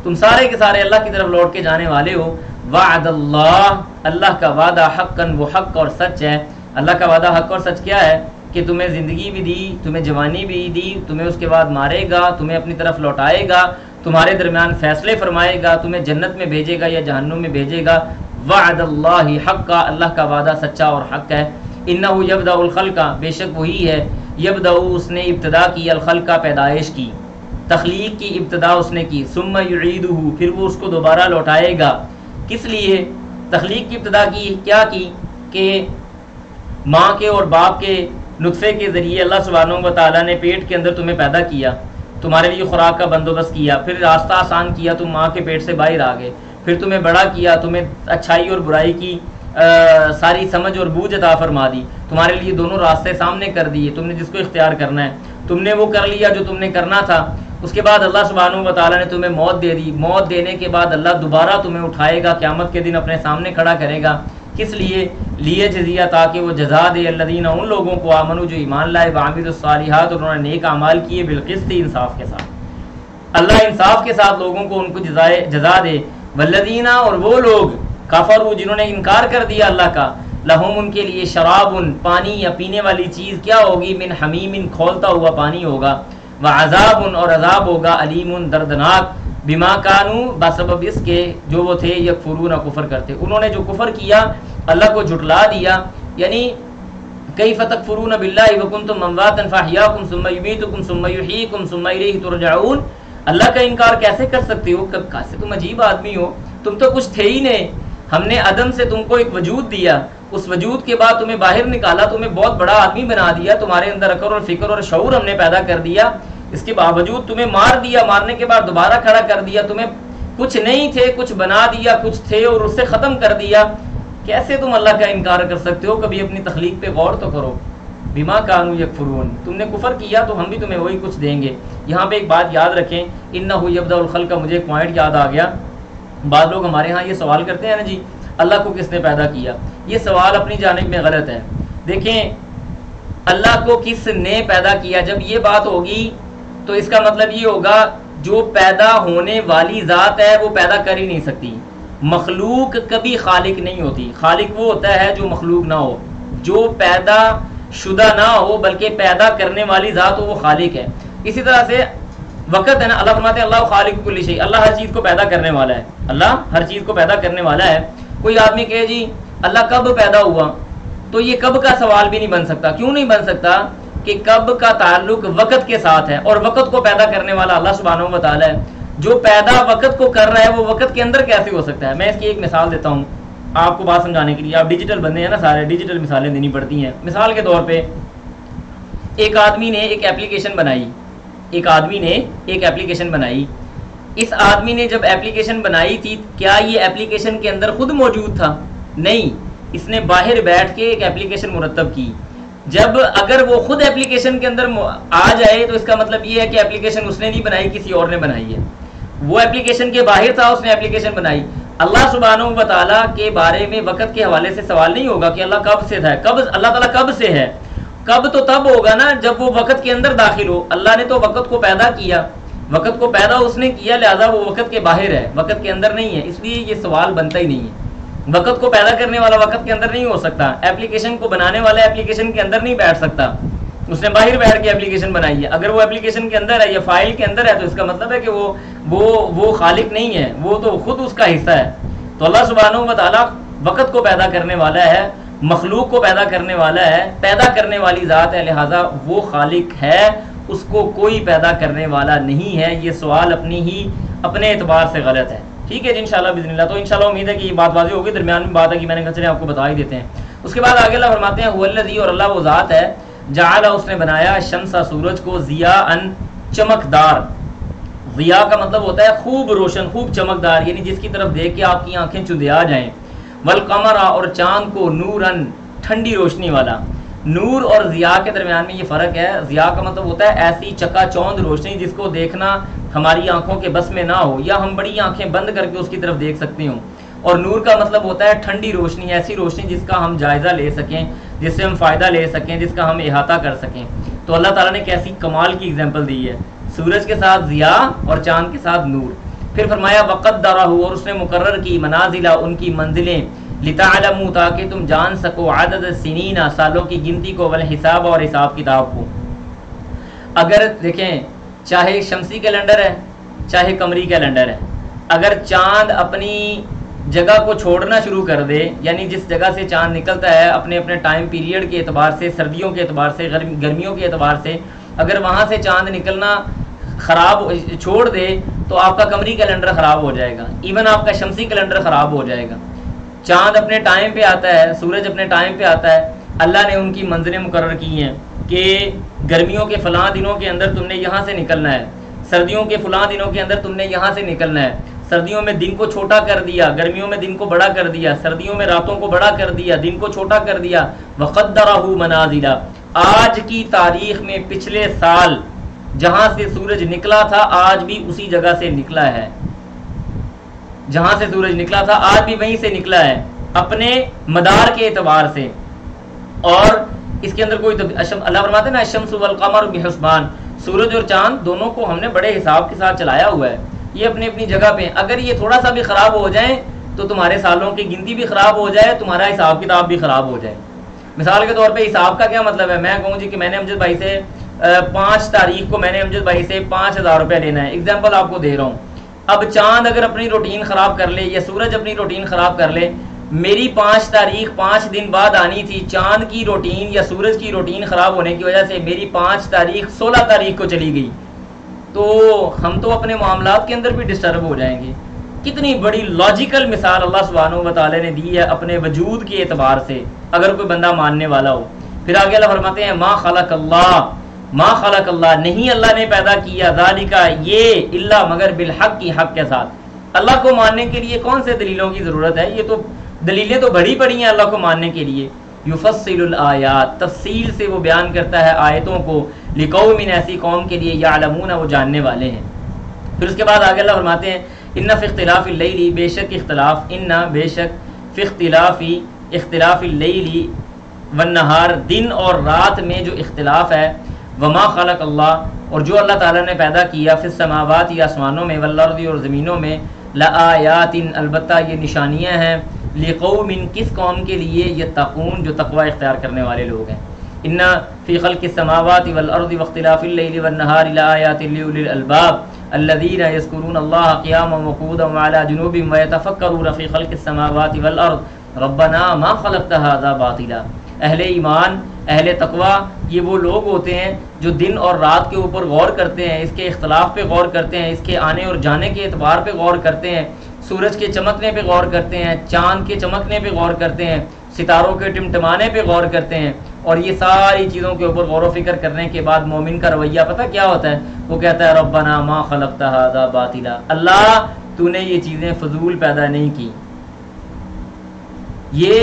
تم سارے کے سارے اللہ کی طرف لوٹ کے جانے والے ہو۔ وعد اللہ، اللہ کا وعدہ، حقاً، وہ حق اور سچ ہے۔ اللہ کا وعدہ حق اور سچ کیا ہے؟ کہ تمہیں زندگی بھی دی، تمہیں جوانی بھی دی، تمہیں اس کے بعد مارے گا، تمہیں اپنی طرف لوٹائے گا، تمہارے درمیان فیصلے فرمائے گا، تمہیں جنت میں بھیجے گا یا جہنم میں بھیجے گا۔ وعد اللہ حقا، اللہ کا وعدہ سچا اور حق ہے۔ انہ یبدأ الخلق، بے شک وہی ہے، یبدأ، اس نے ابتدا کی، الخلق، پیدائش کی، تخلیق کی ابتدا اس نے کی، ثم یعیدہ، پھر وہ اس کو دوبارہ لوٹائے گا۔ کس لیے تخلیق کی ابتدا کی؟ کیا کی؟ کہ ماں کے اور باپ کے نطفے کے ذریعے اللہ سبحانہ و تعالیٰ نے پیٹ کے اندر تمہیں پیدا کیا، تمہارے لیے خوراک کا بندوبست کیا، پھر راستہ آسان کیا، تم ماں کے پیٹ سے باہر آ گئے، پھر تمہیں بڑا کیا، تمہیں اچھائی اور برائی کی ساری سمجھ اور بوجھ عطا فرما دی، تمہارے لیے دونوں راستے سامنے کر دیے، تم نے جس کو اختیار کرنا ہے تم نے وہ کر لیا جو تم نے کرنا تھا۔ اس کے بعد اللہ سبحانہ و تعالیٰ نے تمہیں موت دے دی، موت دینے کے بعد اللہ دوبارہ تمہیں اٹھائے گا، قیامت کے دن اپنے سامنے کھڑا کرے گا۔ کس لیے؟ لیے جزیہ، تاکہ وہ جزا دے الذین، ان لوگوں کو، آمنو، جو ایمان لائے، وعملوا الصالحات، اور انہوں نے نیک اعمال کیے، بالقسط، انصاف کے ساتھ۔ اللہ انصاف کے ساتھ لوگوں کو ان کو جزا دے. والذین اور وہ لوگ کفروا جنہوں نے انکار کر دیا اللہ کا, لہم ان کے لیے شراب پانی یا پینے والی چیز کیا ہوگی, من حمیم کھولتا ہوا پانی ہوگا, وعذاب اور عذاب ہوگا, علیم دردناک, بما کانوا بسبب اس کے جو وہ تھے, یکفرون کفر کرتے, انہوں نے جو کفر کیا اللہ کو جھٹلا دیا. یعنی کیف تکفرون باللہ وکنتم امواتا فاحیاکم ثم یمیتکم ثم یحییکم ثم الیہ ترجعون, اللہ کا انکار کیسے کر سکتے ہو, کیسے تم عجیب آدمی ہو, تم تو کچھ تھے ہی نہیں, ہم نے عدم سے تم کو ایک وجود دیا, اس وجود کے بعد تمہیں باہر نکالا, تمہیں بہت بڑا آدمی بنا دیا, تمہارے اندر عقل اور فکر اور شعور ہم نے پیدا کر دیا, اس کے باوجود تمہیں مار دیا, مارنے کے بعد دوبارہ کھڑا کر دیا, تمہیں کچھ نہیں تھے کچھ بنا دیا, کچھ تھے اور اس سے ختم کر دیا, کیسے تم اللہ کا انکار کر سکتے ہو, کبھی اپنی تخلیق پہ غور تو کرو. بما کانوا یکفرون, تم نے کفر کیا تو ہم بھی تمہیں وہی کچھ دیں گے. یہاں پہ ایک بات یاد رکھیں, انہ یبدأ الخلق, مجھے ایک پوائنٹ یاد آ گیا. بعض لوگ ہمارے ہاں یہ سوال کرتے ہیں نا جی اللہ کو کس نے پیدا کیا, یہ سوال اپنی جانب میں غلط ہے. دیکھیں اللہ کو کس نے پیدا کیا, جب یہ بات ہوگی تو اس کا مطلب یہ ہوگا جو پیدا ہونے والی ذات ہے وہ پیدا کر ہی نہیں سکتی. مخلوق کبھی خالق نہیں ہوتی, خالق وہ ہوتا ہے جو مخلوق نہ ہو, جو پیدا شدہ نہ ہو بلکہ پیدا کرنے والی ذات ہو وہ خالق ہے. اسی طرح سے وقت ہے نا, اللہ فرماتے ہیں اللہ خالق کل شیء, اللہ ہر چیز کو پیدا کرنے والا ہے, اللہ ہر چیز کو پیدا کرنے والا ہے. کوئی آدمی کہے جی اللہ کب پیدا ہوا, تو یہ کب کا سوال بھی نہیں بن سکتا. کیوں نہیں بن سکتا کہ کب کا تعلق وقت کے ساتھ ہے, اور وقت کو پیدا کرنے والا اللہ سبحانہ و تعالی ہے. جو پیدا وقت کو کر رہا ہے وہ وقت کے اندر کیسے ہو سکتا ہے. میں اس کی ایک مثال دیتا ہوں آپ کو بات سمجھانے کے لیے. آپ ڈیجیٹل بندے ہیں نا سارے, ڈیجیٹل مثالیں دینی پڑتی ہیں. مثال کے طور پہ ایک آدمی نے ایک ایپلیکیشن بنائی, ایک آدمی نے ایک ایپلیکیشن بنائی. اس آدمی نے جب ایپلیکیشن بنائی تھی کیا یہ ایپلیکیشن کے اندر خود موجود تھا؟ نہیں, اس نے باہر بیٹھ کے ایک ایپلیکیشن مرتب کی. جب اگر وہ خود ایپلیکیشن کے اندر آ جائے تو اس کا مطلب یہ ہے کہ ایپلیکیشن اس نے نہیں بنائی, کسی اور نے بنائی ہے. وہ ایپلیکیشن کے باہر تھا, اس نے ایپلیکیشن بنائی. اللہ سبحانہ و تعالیٰ کے بارے میں وقت کے حوالے سے سوال نہیں ہوگا کہ اللہ کب سے تھا, کب اللہ تعالیٰ کب سے ہے. کب تو تب ہوگا نا جب وہ وقت کے اندر داخل ہو. اللہ نے تو وقت کو پیدا کیا, وقت کو پیدا اس نے کیا, لہذا وہ وقت کے باہر ہے, وقت کے اندر نہیں ہے. اس لیے یہ سوال بنتا ہی نہیں ہے. وقت کو پیدا کرنے والا وقت کے اندر نہیں ہو سکتا, ایپلیکیشن کو بنانے والا ایپلیکیشن کے اندر نہیں بیٹھ سکتا, اس نے باہر بیٹھ کے ایپلیکیشن بنائی ہے. اگر وہ ایپلیکیشن کے اندر ہے یا فائل کے اندر ہے تو اس کا مطلب ہے کہ وہ خالق نہیں ہے, وہ تو خود اس کا حصہ ہے. تو اللہ سبحانہ و تعالیٰ وقت کو پیدا کرنے والا ہے, مخلوق کو پیدا کرنے والا ہے, پیدا کرنے والی ذات ہے, لہٰذا وہ خالق ہے, اس کو کوئی پیدا کرنے والا نہیں ہے. یہ سوال اپنے اعتبار سے غلط ہے. ٹھیک ہے جی, انشاءاللہ باذن اللہ. تو انشاءاللہ امید ہے کہ یہ بات واضح ہوگی. درمیان میں بات ہے کہ میں نے کہا چلے آپ کو بتا ہی دیتے ہیں. اس کے بعد آگے اللہ فرماتے ہیں هو الذی, اور اللہ وہ ذات ہے, جعل اس نے بنایا الشمس سورج کو, ضیاء چمکدار. ضیاء کا مطلب ہوتا ہے خوب روشن, خوب چمکدار, یعنی جس کی طرف دیکھ کے آپ کی آنکھیں چندیا جائیں. والقمر, اور چاند کو, نوراً ٹھنڈی روشنی والا. نور اور ضیاء کے درمیان میں یہ فرق ہے. ضیاء کا مطلب ہوتا ہے ایسی چکا چوند روشنی جس کو دیکھنا ہماری آنکھوں کے بس میں نہ ہو, یا ہم بڑی آنکھیں بند کر کے اس کی طرف دیکھ سکتے ہوں. اور نور کا مطلب ہوتا ہے ٹھنڈی روشنی, ایسی روشنی جس کا ہم جائزہ لے سکیں, جس سے ہم فائدہ لے سکیں, جس کا ہم احاطہ کر سکیں. تو اللہ تعالیٰ نے کیسی کمال کی اگزامپل دی ہے, سورج کے ساتھ ضیاء اور چاند کے ساتھ نور. پھر فرمایا وقدرہ, اور اس نے مقرر کی, منازلہ ان کی منزلیں, لتعلموا تاکہ تم جان سکو, عدد السنین سالوں کی گنتی کو, والحساب اور حساب کتاب کو. اگر دیکھیں چاہے شمسی کیلنڈر ہے چاہے قمری کیلنڈر ہے, اگر چاند اپنی جگہ کو چھوڑنا شروع کر دے, یعنی جس جگہ سے چاند نکلتا ہے اپنے اپنے ٹائم پیریڈ کے اعتبار سے, سردیوں کے اعتبار سے, گرمیوں کے اعتبار سے, اگر وہاں سے چاند نکلنا خراب چھوڑ دے تو آپ کا قمری کیلنڈر خراب ہو جائے گا, ایون آپ کا شمسی کیلنڈر خراب ہو جائے گا. چاند اپنے ٹائم پہ آتا ہے, سورج اپنے ٹائم پہ آتا ہے. اللہ نے ان کی منزلیں مقرر کی ہیں کہ گرمیوں کے فلاں دنوں کے اندر تم نے یہاں سے نکلنا ہے, سردیوں کے فلاں دنوں کے اندر تم نے یہاں سے نکلنا ہے. سردیوں میں دن کو چھوٹا کر دیا, گرمیوں میں دن کو بڑا کر دیا, سردیوں میں راتوں کو بڑا کر دیا, دن کو چھوٹا کر دیا. وقدرہ منازل, آج کی تاریخ میں پچھلے سال جہاں سے سورج نکلا تھا آج بھی اسی جگہ سے نکلا ہے, جہاں سے سورج نکلا تھا آج بھی وہیں سے نکلا ہے, اپنے مدار کے اعتبار سے. اور اس کے اندر کوئی اللہ فرماتے ہیں نا الشمس والقمر بحسبان, سورج اور چاند دونوں کو ہم نے بڑے حساب کے ساتھ چلایا ہوا ہے، یہ اپنی اپنی جگہ پہ ہیں۔ اگر یہ تھوڑا سا بھی خراب ہو جائیں تو تمہارے سالوں کی گنتی بھی خراب ہو جائے، تمہارا حساب کتاب بھی خراب ہو جائے۔ مثال کے طور پہ حساب کا کیا مطلب ہے؟ میں کہوں جی کہ میں نے امجد بھائی سے 5 تاریخ کو میں نے امجد بھائی سے 5000 روپے لینا ہے، اگزامپل آپ کو دے رہا ہوں۔ اب چاند اگر اپنی روٹین خراب کر لے یا سورج اپنی روٹین خراب کر لے، میری 5 تاریخ 5 دن بعد آنی تھی، چاند کی روٹین یا سورج کی روٹین خراب ہونے کی وجہ سے میری 5 تاریخ 16 تاریخ کو چلی گئی، تو ہم تو اپنے معاملات کے اندر بھی ڈسٹرب ہو جائیں گے۔ کتنی بڑی لاجیکل مثال اللہ سبحانہ و تعالی نے دی ہے اپنے وجود کے اعتبار سے، اگر کوئی بندہ ماننے والا ہو۔ پھر آگے اللہ فرماتے ہیں ما خلق اللہ، نہیں اللہ نے پیدا کیا، ذالک یہ، الا مگر بالحق کی حق کے ساتھ۔ اللہ کو ماننے کے لیے کون سے دلیلوں کی ضرورت ہے؟ یہ تو دلیلیں تو بڑی پڑی ہیں اللہ کو ماننے کے لیے۔ یفصل الآیات، تفصیل سے وہ بیان کرتا ہے آیتوں کو، لقوم، ایسی قوم کے لیے، یعلمون، وہ جاننے والے ہیں۔ پھر اس کے بعد آگے اللہ فرماتے ہیں ان فی اختلاف اللیل، بے شک فی اختلاف اللیل والنہار، دن اور رات میں جو اختلاف ہے، وما خلق اللہ، اور جو اللہ تعالیٰ نے پیدا کیا، فی السماوات، یا آسمانوں میں، والارض، اور زمینوں میں، لآیات، البتہ یہ نشانیاں ہیں، لقوم، کس قوم کے لیے، یتقون، جو تقوی اختیار کرنے والے لوگ ہیں۔ ان فی خلق السماوات والارض واختلاف اللیل والنہار لآیات لأولی الالباب الذین یذکرون اللہ قیاما وقعودا وعلی جنوبہم ویتفکرون فی خلق السماوات والارض ربنا ما خلقت ھذا باطلا۔ اہل ایمان، اہل تقوی، یہ وہ لوگ ہوتے ہیں جو دن اور رات کے اوپر غور کرتے ہیں، اس کے اختلاف پہ غور کرتے ہیں، اس کے آنے اور جانے کے اعتبار پہ غور کرتے ہیں، سورج کے چمکنے پہ غور کرتے ہیں، چاند کے چمکنے پہ غور کرتے ہیں، ستاروں کے ٹمٹمانے پہ غور کرتے ہیں۔ اور یہ ساری چیزوں کے اوپر غور و فکر کرنے کے بعد مومن کا رویہ پتہ کیا ہوتا ہے؟ وہ کہتا ہے ربنا ما خلقت ھذا باطلا، اللہ تو نے یہ چیزیں فضول پیدا نہیں کی۔ یہ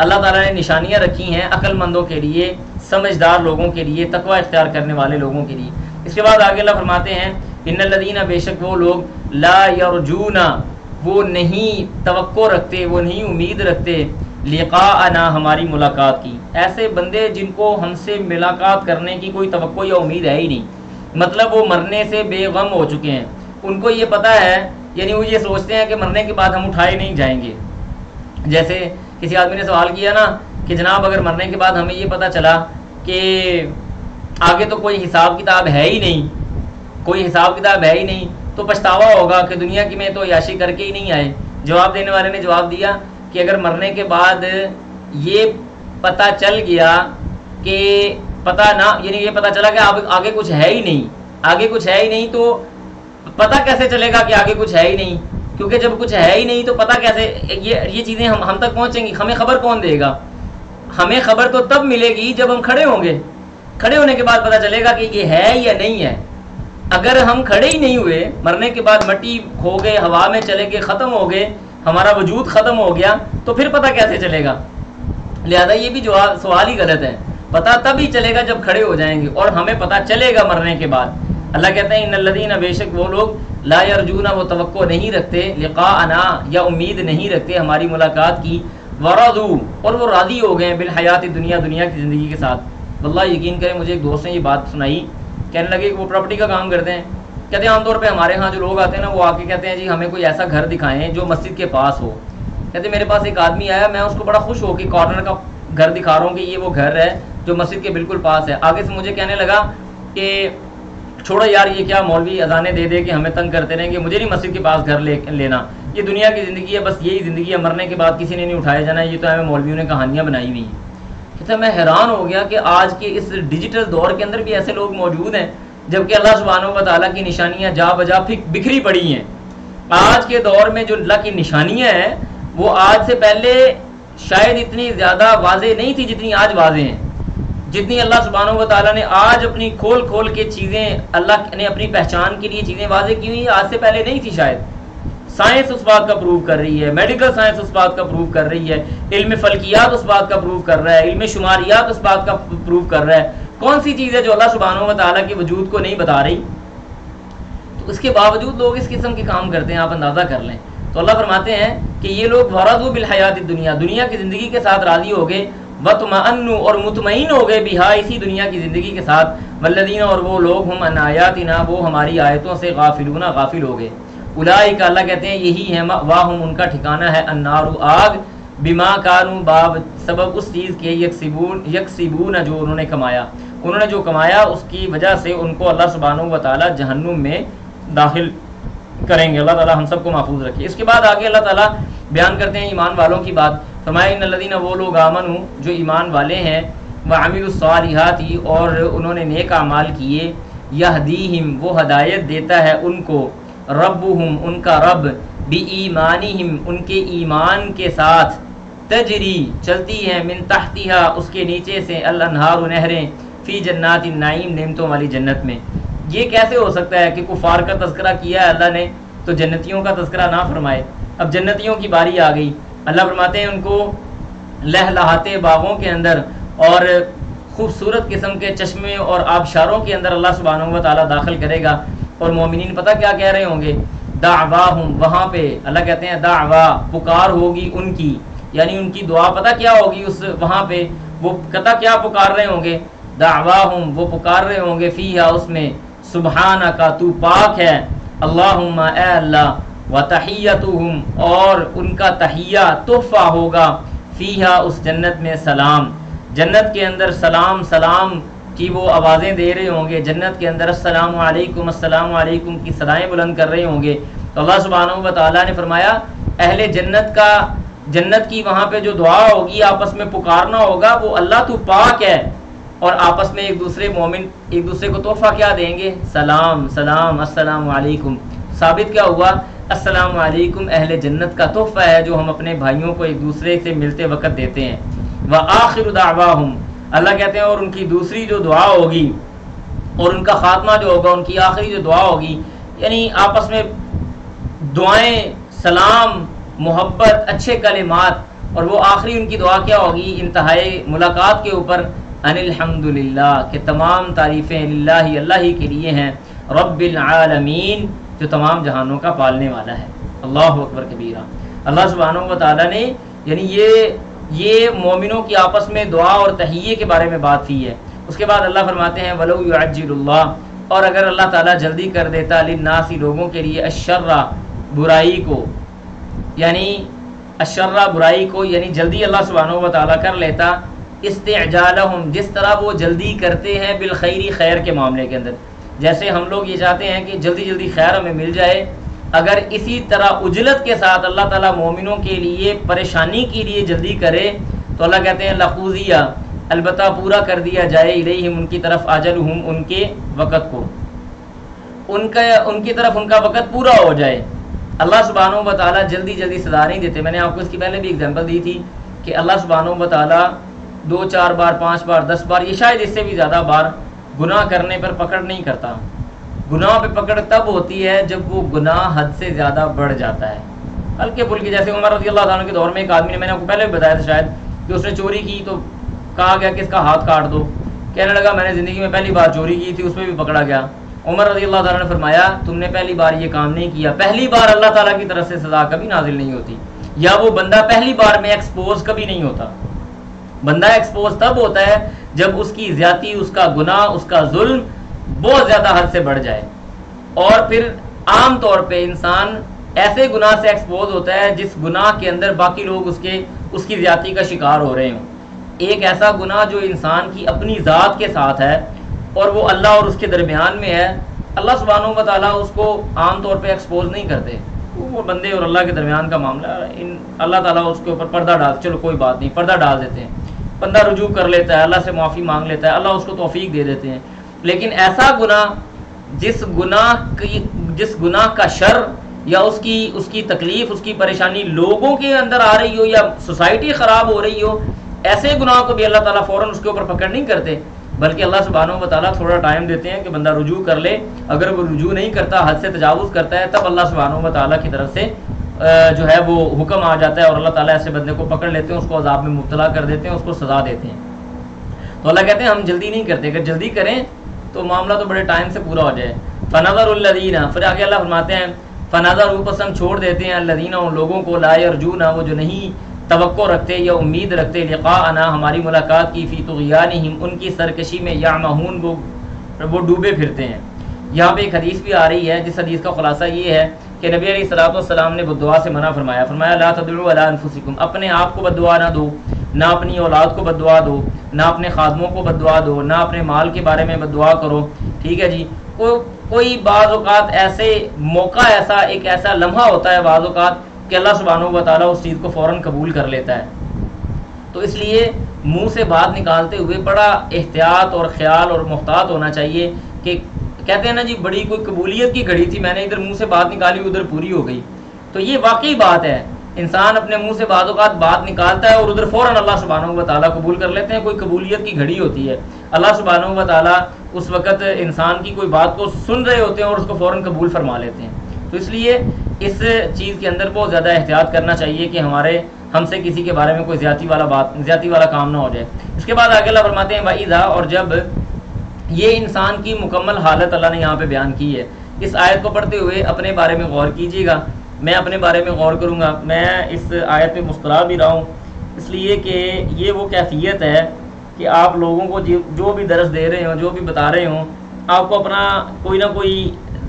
اللہ تعالیٰ نے نشانیاں رکھی ہیں عقل مندوں کے لیے، سمجھدار لوگوں کے لیے، تقوی اختیار کرنے والے لوگوں کے لیے۔ اس کے بعد آگے اللہ فرماتے ہیں ان الذین، بے شک وہ لوگ، لا یرجون، وہ نہیں توقع رکھتے، وہ نہیں امید رکھتے، لقاءنا، ہماری ملاقات کی۔ ایسے بندے جن کو ہم سے ملاقات کرنے کی کوئی توقع یا امید ہے ہی نہیں، مطلب وہ مرنے سے بے غم ہو چکے ہیں، ان کو یہ پتہ ہے، یعنی وہ یہ سوچتے ہیں کہ مرنے کے بعد ہم اٹھائے نہیں جائیں گے۔ جیسے کسی آدمی نے سوال کیا نا کہ جناب اگر مرنے کے بعد ہمیں یہ پتہ چلا کہ آگے تو کوئی حساب کتاب ہے ہی نہیں، کوئی حساب کتاب ہے ہی نہیں، تو پچھتاوا ہوگا کہ دنیا کی میں تو عیاشی کر کے ہی نہیں آئے۔ جواب دینے والے نے جواب دیا کہ اگر مرنے کے بعد یہ پتہ چل گیا کہ پتہ نہ، یعنی یہ پتہ چلا کہ آگے کچھ ہے ہی نہیں، آگے کچھ ہے ہی نہیں، تو پتہ کیسے چلے گا کہ آگے کچھ ہے ہی نہیں؟ کیونکہ جب کچھ ہے ہی نہیں تو پتہ کیسے، یہ چیزیں ہم تک پہنچیں گی؟ ہمیں خبر کون دے گا؟ ہمیں خبر تو تب ملے گی جب ہم کھڑے ہوں گے، کھڑے ہونے کے بعد پتہ چلے گا کہ یہ ہے یا نہیں ہے۔ اگر ہم کھڑے ہی نہیں ہوئے، مرنے کے بعد مٹی ہو گئے، ہوا میں چلے گئے، ختم ہو گئے، ہمارا وجود ختم ہو گیا، تو پھر پتہ کیسے چلے گا؟ لہذا یہ بھی سوال ہی غلط ہے۔ پتہ تب ہی چلے گا جب کھڑے ہو جائیں گے، اور ہمیں پتہ چلے گا مرنے کے بعد۔ اللہ کہتے ہیں ان الذین، بے شک وہ لوگ، لا یرجون، وہ توقع نہیں رکھتے، لقاءنا، یا امید نہیں رکھتے ہماری ملاقات کی، ورضوا، اور وہ راضی ہو گئے، بالحیات دنیا، دنیا کی زندگی کے ساتھ۔ واللہ یقین کریں مجھے ایک دوست نے یہ بات سنائی، کہنے لگے کہ وہ پراپرٹی کا کام کرتے ہیں، کہتے ہیں عام طور پہ ہمارے ہاں جو لوگ آتے ہیں نا، وہ آ کے کہتے ہیں جی ہمیں کوئی ایسا گھر دکھائیں جو مسجد کے پاس ہو۔ کہتے ہیں میرے پاس ایک آدمی آیا، میں اس کو بڑا خوش ہو کے کارنر کا گھر دکھا رہا ہوں کہ یہ وہ گھر ہے جو مسجد کے بالکل پاس ہے۔ آگے سے مجھے کہنے لگا کہ چھوڑو یار، یہ کیا مولوی اذانیں دے دے کے ہمیں تنگ کرتے رہیں گے، مجھے نہیں مسجد کے پاس گھر لینا، یہ دنیا کی زندگی ہے، بس یہی زندگی ہے، مرنے کے بعد کسی نے نہیں اٹھایا جانا، یہ تو ہمیں مولویوں نے کہانیاں بنائی ہوئی ہیں۔ کہتے ہیں میں حیران ہو گیا کہ آج کے اس ڈیجیٹل دور کے اندر بھی ایسے لوگ موجود ہیں، جبکہ اللہ سبحانہ و تعالیٰ کی نشانیاں جا بجا بکھری پڑی ہیں۔ آج کے دور میں جو اللہ کی نشانیاں ہیں وہ آج سے پہلے شاید اتنی زیادہ واضح نہیں تھی جتنی آج واضح ہیں، جتنی اللہ سبحانہ و تعالیٰ نے آج اپنی کھول کے چیزیں، اللہ نے اپنی پہچان کے لیے چیزیں واضح کی ہوئی، آج سے پہلے نہیں تھی شاید۔ سائنس اس بات کا پروو کر رہی ہے، میڈیکل سائنس اس بات کا پروو کر رہی ہے، علم فلکیات اس بات کا پروو کر رہا ہے، علم شماریات اس بات کا پروو کر رہا ہے۔ کون سی چیز ہے جو اللہ سبحانہ و تعالیٰ کے وجود کو نہیں بتا رہی؟ تو اس کے باوجود لوگ اس قسم کے کام کرتے ہیں، آپ اندازہ کر لیں۔ تو اللہ فرماتے ہیں کہ یہ لوگ ورضوا بالحیات الدنیا، دنیا کی زندگی کے ساتھ راضی ہو گئے، وَطْمَأَنُّوا اور مطمئن ہو گئے بہا اسی دنیا کی زندگی کے ساتھ، والذین اور وہ لوگ ہم عن آیاتنا وہ ہماری آیتوں سے غافلون غافل ہو گئے، اولئک اللہ کہتے ہیں یہی ہے مأواہم ان کا ٹھکانہ ہے، النار آگ، بما کانوا باب سبب اس چیز کے یکسبون جو انہوں نے کمایا، انہوں نے جو کمایا اس کی وجہ سے ان کو اللہ سبحانہ و تعالی جہنم میں داخل کریں گے۔ اللہ تعالی ہم سب کو محفوظ رکھے۔ اس کے بعد آگے اللہ تعالی بیان کرتے ہیں ایمان والوں کی بات، فرمایا ان الذین وہ لوگ آمنوا جو ایمان والے ہیں، وعملوا الصالحات اور انہوں نے نیک اعمال کیے، یہدیہم وہ ہدایت دیتا ہے ان کو، ربہم ان کا رب، بایمانہم ان کے ایمان کے ساتھ، تجری چلتی ہے، من تحتہا اس کے نیچے سے، الانہار نہریں، فی جنات النعیم نعمتوں والی جنت میں۔ یہ کیسے ہو سکتا ہے کہ کفار کا تذکرہ کیا ہے اللہ نے تو جنتیوں کا تذکرہ نہ فرمائے؟ اب جنتیوں کی باری آ گئی، اللہ فرماتے ہیں ان کو لہلہاتے باغوں کے اندر اور خوبصورت قسم کے چشمے اور آبشاروں کے اندر اللہ سبحانہ و تعالیٰ داخل کرے گا، اور مومنین پتہ کیا کہہ رہے ہوں گے؟ دعواہم، وہاں پہ اللہ کہتے ہیں دعوا پکار ہوگی ان کی، یعنی ان کی دعا پتہ کیا ہوگی اس وہاں پہ، وہ پتہ کیا پکار رہے ہوں گے؟ دعواہم وہ پکار رہے ہوں گے، فیہا اس میں، سبحانک تو پاک ہے، اللہم اے اللہ، وتحیتہم اور ان کا تحیہ تحفہ ہوگا، فیہا اس جنت میں سلام، جنت کے اندر سلام سلام کی وہ آوازیں دے رہے ہوں گے، جنت کے اندر السلام علیکم کی صدائیں بلند کر رہے ہوں گے۔ تو اللہ سبحانہ و تعالیٰ نے فرمایا اہل جنت کی وہاں پہ جو دعا ہوگی، آپس میں پکارنا ہوگا، وہ اللہ تو پاک ہے، اور آپس میں ایک دوسرے مومن ایک دوسرے کو تحفہ کیا دیں گے؟ سلام سلام، السلام علیکم۔ ثابت کیا ہوا؟ السلام علیکم اہل جنت کا تحفہ ہے جو ہم اپنے بھائیوں کو ایک دوسرے سے ملتے وقت دیتے ہیں۔ وآخر دعواہم اللہ کہتے ہیں اور ان کی دوسری جو دعا ہوگی اور ان کا خاتمہ جو ہوگا، ان کی آخری جو دعا ہوگی، یعنی آپس میں دعائیں، سلام، محبت، اچھے کلمات، اور وہ آخری ان کی دعا کیا ہوگی انتہائی ملاقات کے اوپر؟ ان الحمدللہ کہ تمام تعریفیں للہ اللہ ہی کے لیے ہیں، رب العالمین جو تمام جہانوں کا پالنے والا ہے۔ اللہ اکبر کبیرہ۔ اللہ سبحانہ و تعالیٰ نے یعنی یہ مومنوں کی آپس میں دعا اور تحیے کے بارے میں بات کی ہے۔ اس کے بعد اللہ فرماتے ہیں وَلَوْ يُعَجِّلُ اللَّهُ اور اگر اللہ تعالیٰ جلدی کر دیتا لِلنَّاسِ لوگوں کے لیے الشَّرَّ برائی کو، یعنی الشَّرَّ برائی کو، یعنی جلدی اللہ سبحانہ و تعالیٰ کر لیتا، استعجالہم جس طرح وہ جلدی کرتے ہیں بالخیری خیر کے معاملے کے اندر، جیسے ہم لوگ یہ چاہتے ہیں کہ جلدی جلدی خیر ہمیں مل جائے، اگر اسی طرح عجلت کے ساتھ اللہ تعالیٰ مومنوں کے لیے پریشانی کے لیے جلدی کرے تو اللہ کہتے ہیں لقضی البتہ پورا کر دیا جائے الیہم ان کی طرف اجلہم ان کے وقت کو، ان کی طرف ان کا وقت پورا ہو جائے۔ اللہ سبحانہ و تعالیٰ جلدی جلدی سزا نہیں دیتے۔ میں نے آپ کو اس کی پہلے بھی اگزامپل دی تھی کہ اللہ سبحانہ و تعالیٰ 2 4 بار 5 بار 10 بار یہ شاید اس سے بھی زیادہ بار گناہ کرنے پر پکڑ نہیں کرتا۔ گناہ پہ پکڑ تب ہوتی ہے جب وہ گناہ حد سے زیادہ بڑھ جاتا ہے، ہلکے پھلکے، جیسے عمر رضی اللہ عنہ کے دور میں ایک آدمی نے، میں نے آپ کو پہلے بھی بتایا تھا شاید، کہ اس نے چوری کی تو کہا گیا کہ اس کا ہاتھ کاٹ دو، کہنے لگا میں نے زندگی میں پہلی بار چوری کی تھی، اس میں بھی پکڑا گیا۔ عمر رضی اللہ عنہ نے فرمایا تم نے پہلی بار یہ کام نہیں کیا، پہلی بار اللہ تعالیٰ کی طرف سے سزا کبھی نازل نہیں ہوتی، یا وہ بندہ پہلی بار میں ایکسپوز کبھی نہیں ہوتا۔ بندہ ایکسپوز تب ہوتا ہے جب اس کی زیادتی، اس کا گناہ، اس کا ظلم بہت زیادہ حد سے بڑھ جائے، اور پھر عام طور پہ انسان ایسے گناہ سے ایکسپوز ہوتا ہے جس گناہ کے اندر باقی لوگ اس کی زیادتی کا شکار ہو رہے ہوں۔ ایک ایسا گناہ جو انسان کی اپنی ذات کے ساتھ ہے اور وہ اللہ اور اس کے درمیان میں ہے، اللہ سبحانہ و تعالیٰ اس کو عام طور پہ ایکسپوز نہیں کرتے، وہ بندے اور اللہ کے درمیان کا معاملہ، اللہ تعالیٰ اس کے اوپر پردہ ڈال، چلو کوئی بات نہیں، پردہ ڈال دیتے ہیں، بندہ رجوع کر لیتا ہے، اللہ سے معافی مانگ لیتا ہے، اللہ اس کو توفیق دے دیتے ہیں۔ لیکن ایسا گناہ جس گناہ کا شر یا اس کی تکلیف، اس کی پریشانی لوگوں کے اندر آ رہی ہو یا سوسائٹی خراب ہو رہی ہو، ایسے گناہ کو بھی اللہ تعالیٰ فوراً اس کے اوپر پکڑ نہیں کرتے، بلکہ اللہ سبحانہ و تعالیٰ تھوڑا ٹائم دیتے ہیں کہ بندہ رجوع کر لے۔ اگر وہ رجوع نہیں کرتا، حد سے تجاوز کرتا ہے، تب اللہ سبحانہ و تعالیٰ کی طرف سے جو ہے وہ حکم آ جاتا ہے اور اللہ تعالیٰ ایسے بندے کو پکڑ لیتے ہیں، اس کو عذاب میں مبتلا کر دیتے ہیں، اس کو سزا دیتے ہیں۔ تو اللہ کہتے ہیں ہم جلدی نہیں کرتے، اگر جلدی کریں تو معاملہ تو بڑے ٹائم سے پورا ہو جائے۔ فنظر الذین، پھر آگے اللہ فرماتے ہیں فنظر پس ہم چھوڑ دیتے ہیں الذین ان لوگوں کو لا یرجون وہ جو نہیں توقع رکھتے یا امید رکھتے لقاءنا ہماری ملاقات کی فی طغیانہم ان کی سرکشی میں یعمہون وہ ڈوبے پھرتے ہیں. یہاں پہ ایک حدیث بھی آ رہی ہے جس حدیث کا خلاصہ یہ ہے کہ نبی علیہ الصلوۃ والسلام نے بدعا سے منع فرمایا لا تدعوا علی انفسکم، اپنے آپ کو بدعا نہ دو، نہ اپنی اولاد کو بدعا دو، نہ اپنے خادموں کو بدعا دو، نہ اپنے مال کے بارے میں بدعا کرو. ٹھیک ہے جی. کوئی بعض اوقات ایسے موقع ایک ایسا لمحہ ہوتا ہے بعض اوقات کہ اللہ سبحانہ و تعالیٰ اس چیز کو فوراً قبول کر لیتا ہے. تو اس لیے منہ سے بات نکالتے ہوئے بڑا احتیاط اور خیال اور محتاط ہونا چاہیے. کہ کہتے ہیں نا جی بڑی کوئی قبولیت کی گھڑی تھی، میں نے ادھر منہ سے بات نکالی ادھر پوری ہو گئی. تو یہ واقعی بات ہے، انسان اپنے منہ سے بعض اوقات بات نکالتا ہے اور ادھر فوراً اللہ سبحانہ و تعالیٰ قبول کر لیتے ہیں. کوئی قبولیت کی گھڑی ہوتی ہے، اللہ سبحانہ و تعالیٰ اس وقت انسان کی کوئی بات کو سن رہے ہوتے ہیں اور اس کو فوراً قبول فرما لیتے ہیں. تو اس لیے اس چیز کے اندر بہت زیادہ احتیاط کرنا چاہیے کہ ہم سے کسی کے بارے میں کوئی زیادتی والا کام نہ ہو جائے. اس کے بعد آگے اللہ فرماتے ہیں وَإِذَا، اور جب یہ انسان کی مکمل حالت اللہ نے یہاں پہ بیان کی ہے. اس آیت کو پڑھتے ہوئے اپنے بارے میں غور کیجیے گا، میں اپنے بارے میں غور کروں گا. میں اس آیت پہ مسترا بھی رہا ہوں اس لیے کہ یہ وہ کیفیت ہے کہ آپ لوگوں کو جو بھی درس دے رہے ہوں، جو بھی بتا رہے ہوں، آپ کو اپنا کوئی نہ کوئی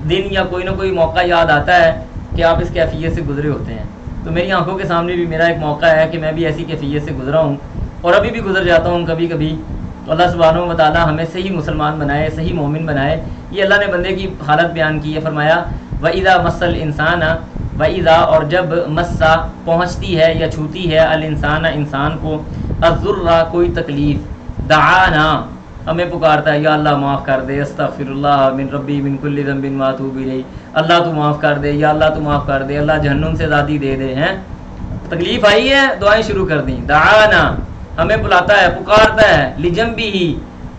دن یا کوئی نہ کوئی موقع یاد آتا ہے کہ آپ اس کیفیت سے گزرے ہوتے ہیں. تو میری آنکھوں کے سامنے بھی میرا ایک موقع ہے کہ میں بھی ایسی کیفیت سے گزرا ہوں اور ابھی بھی گزر جاتا ہوں کبھی کبھی. تو اللہ سبحانہ و تعالیٰ ہمیں صحیح مسلمان بنائے، صحیح مومن بنائے. یہ اللہ نے بندے کی حالت بیان کی ہے. فرمایا وَإِذَا مَسَّ الْإِنسَانَ، وَإِذَا، اور جب مسا پہنچتی ہے یا چھوتی ہے الانسان انسان کو، الضرّ کوئی تکلیف، دعانا ہمیں پکارتا ہے یا اللہ معاف کر دے، استغفر اللہ من ربی من کل ذنب واتوب الیہ، اللہ تو معاف کر دے، یا اللہ تو معاف کر دے، اللہ جہنم سے آزادی دے دے. ہیں تکلیف آئی ہے، دعائیں شروع کر دیں. دعانا ہمیں بلاتا ہے، پکارتا ہے، لجنبی ہی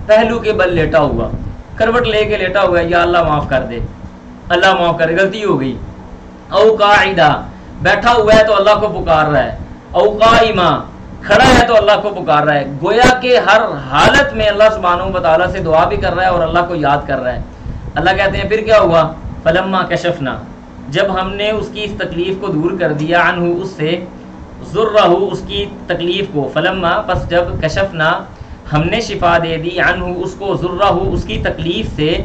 پہلو کے بل لیٹا ہوا، کروٹ لے کے لیٹا ہوا ہے، یا اللہ معاف کر دے، اللہ معاف کر دے، غلطی ہو گئی. او قاعدہ بیٹھا ہوا ہے تو اللہ کو پکار رہا ہے، او قائمہ کھڑا ہے تو اللہ کو پکار رہا ہے. گویا کہ ہر حالت میں اللہ سبحانہ و تعالیٰ سے دعا بھی کر رہا ہے اور اللہ کو یاد کر رہا ہے. اللہ کہتے ہیں پھر کیا ہوا، فلما کشفنا، جب ہم نے اس کی اس تکلیف کو دور کر دیا، عنہ اس سے، ضرہ اس کی تکلیف کو، فلما پس جب، کشفنا ہم نے شفا دے دی، عنہ اس کو، ضرہ اس کی تکلیف سے،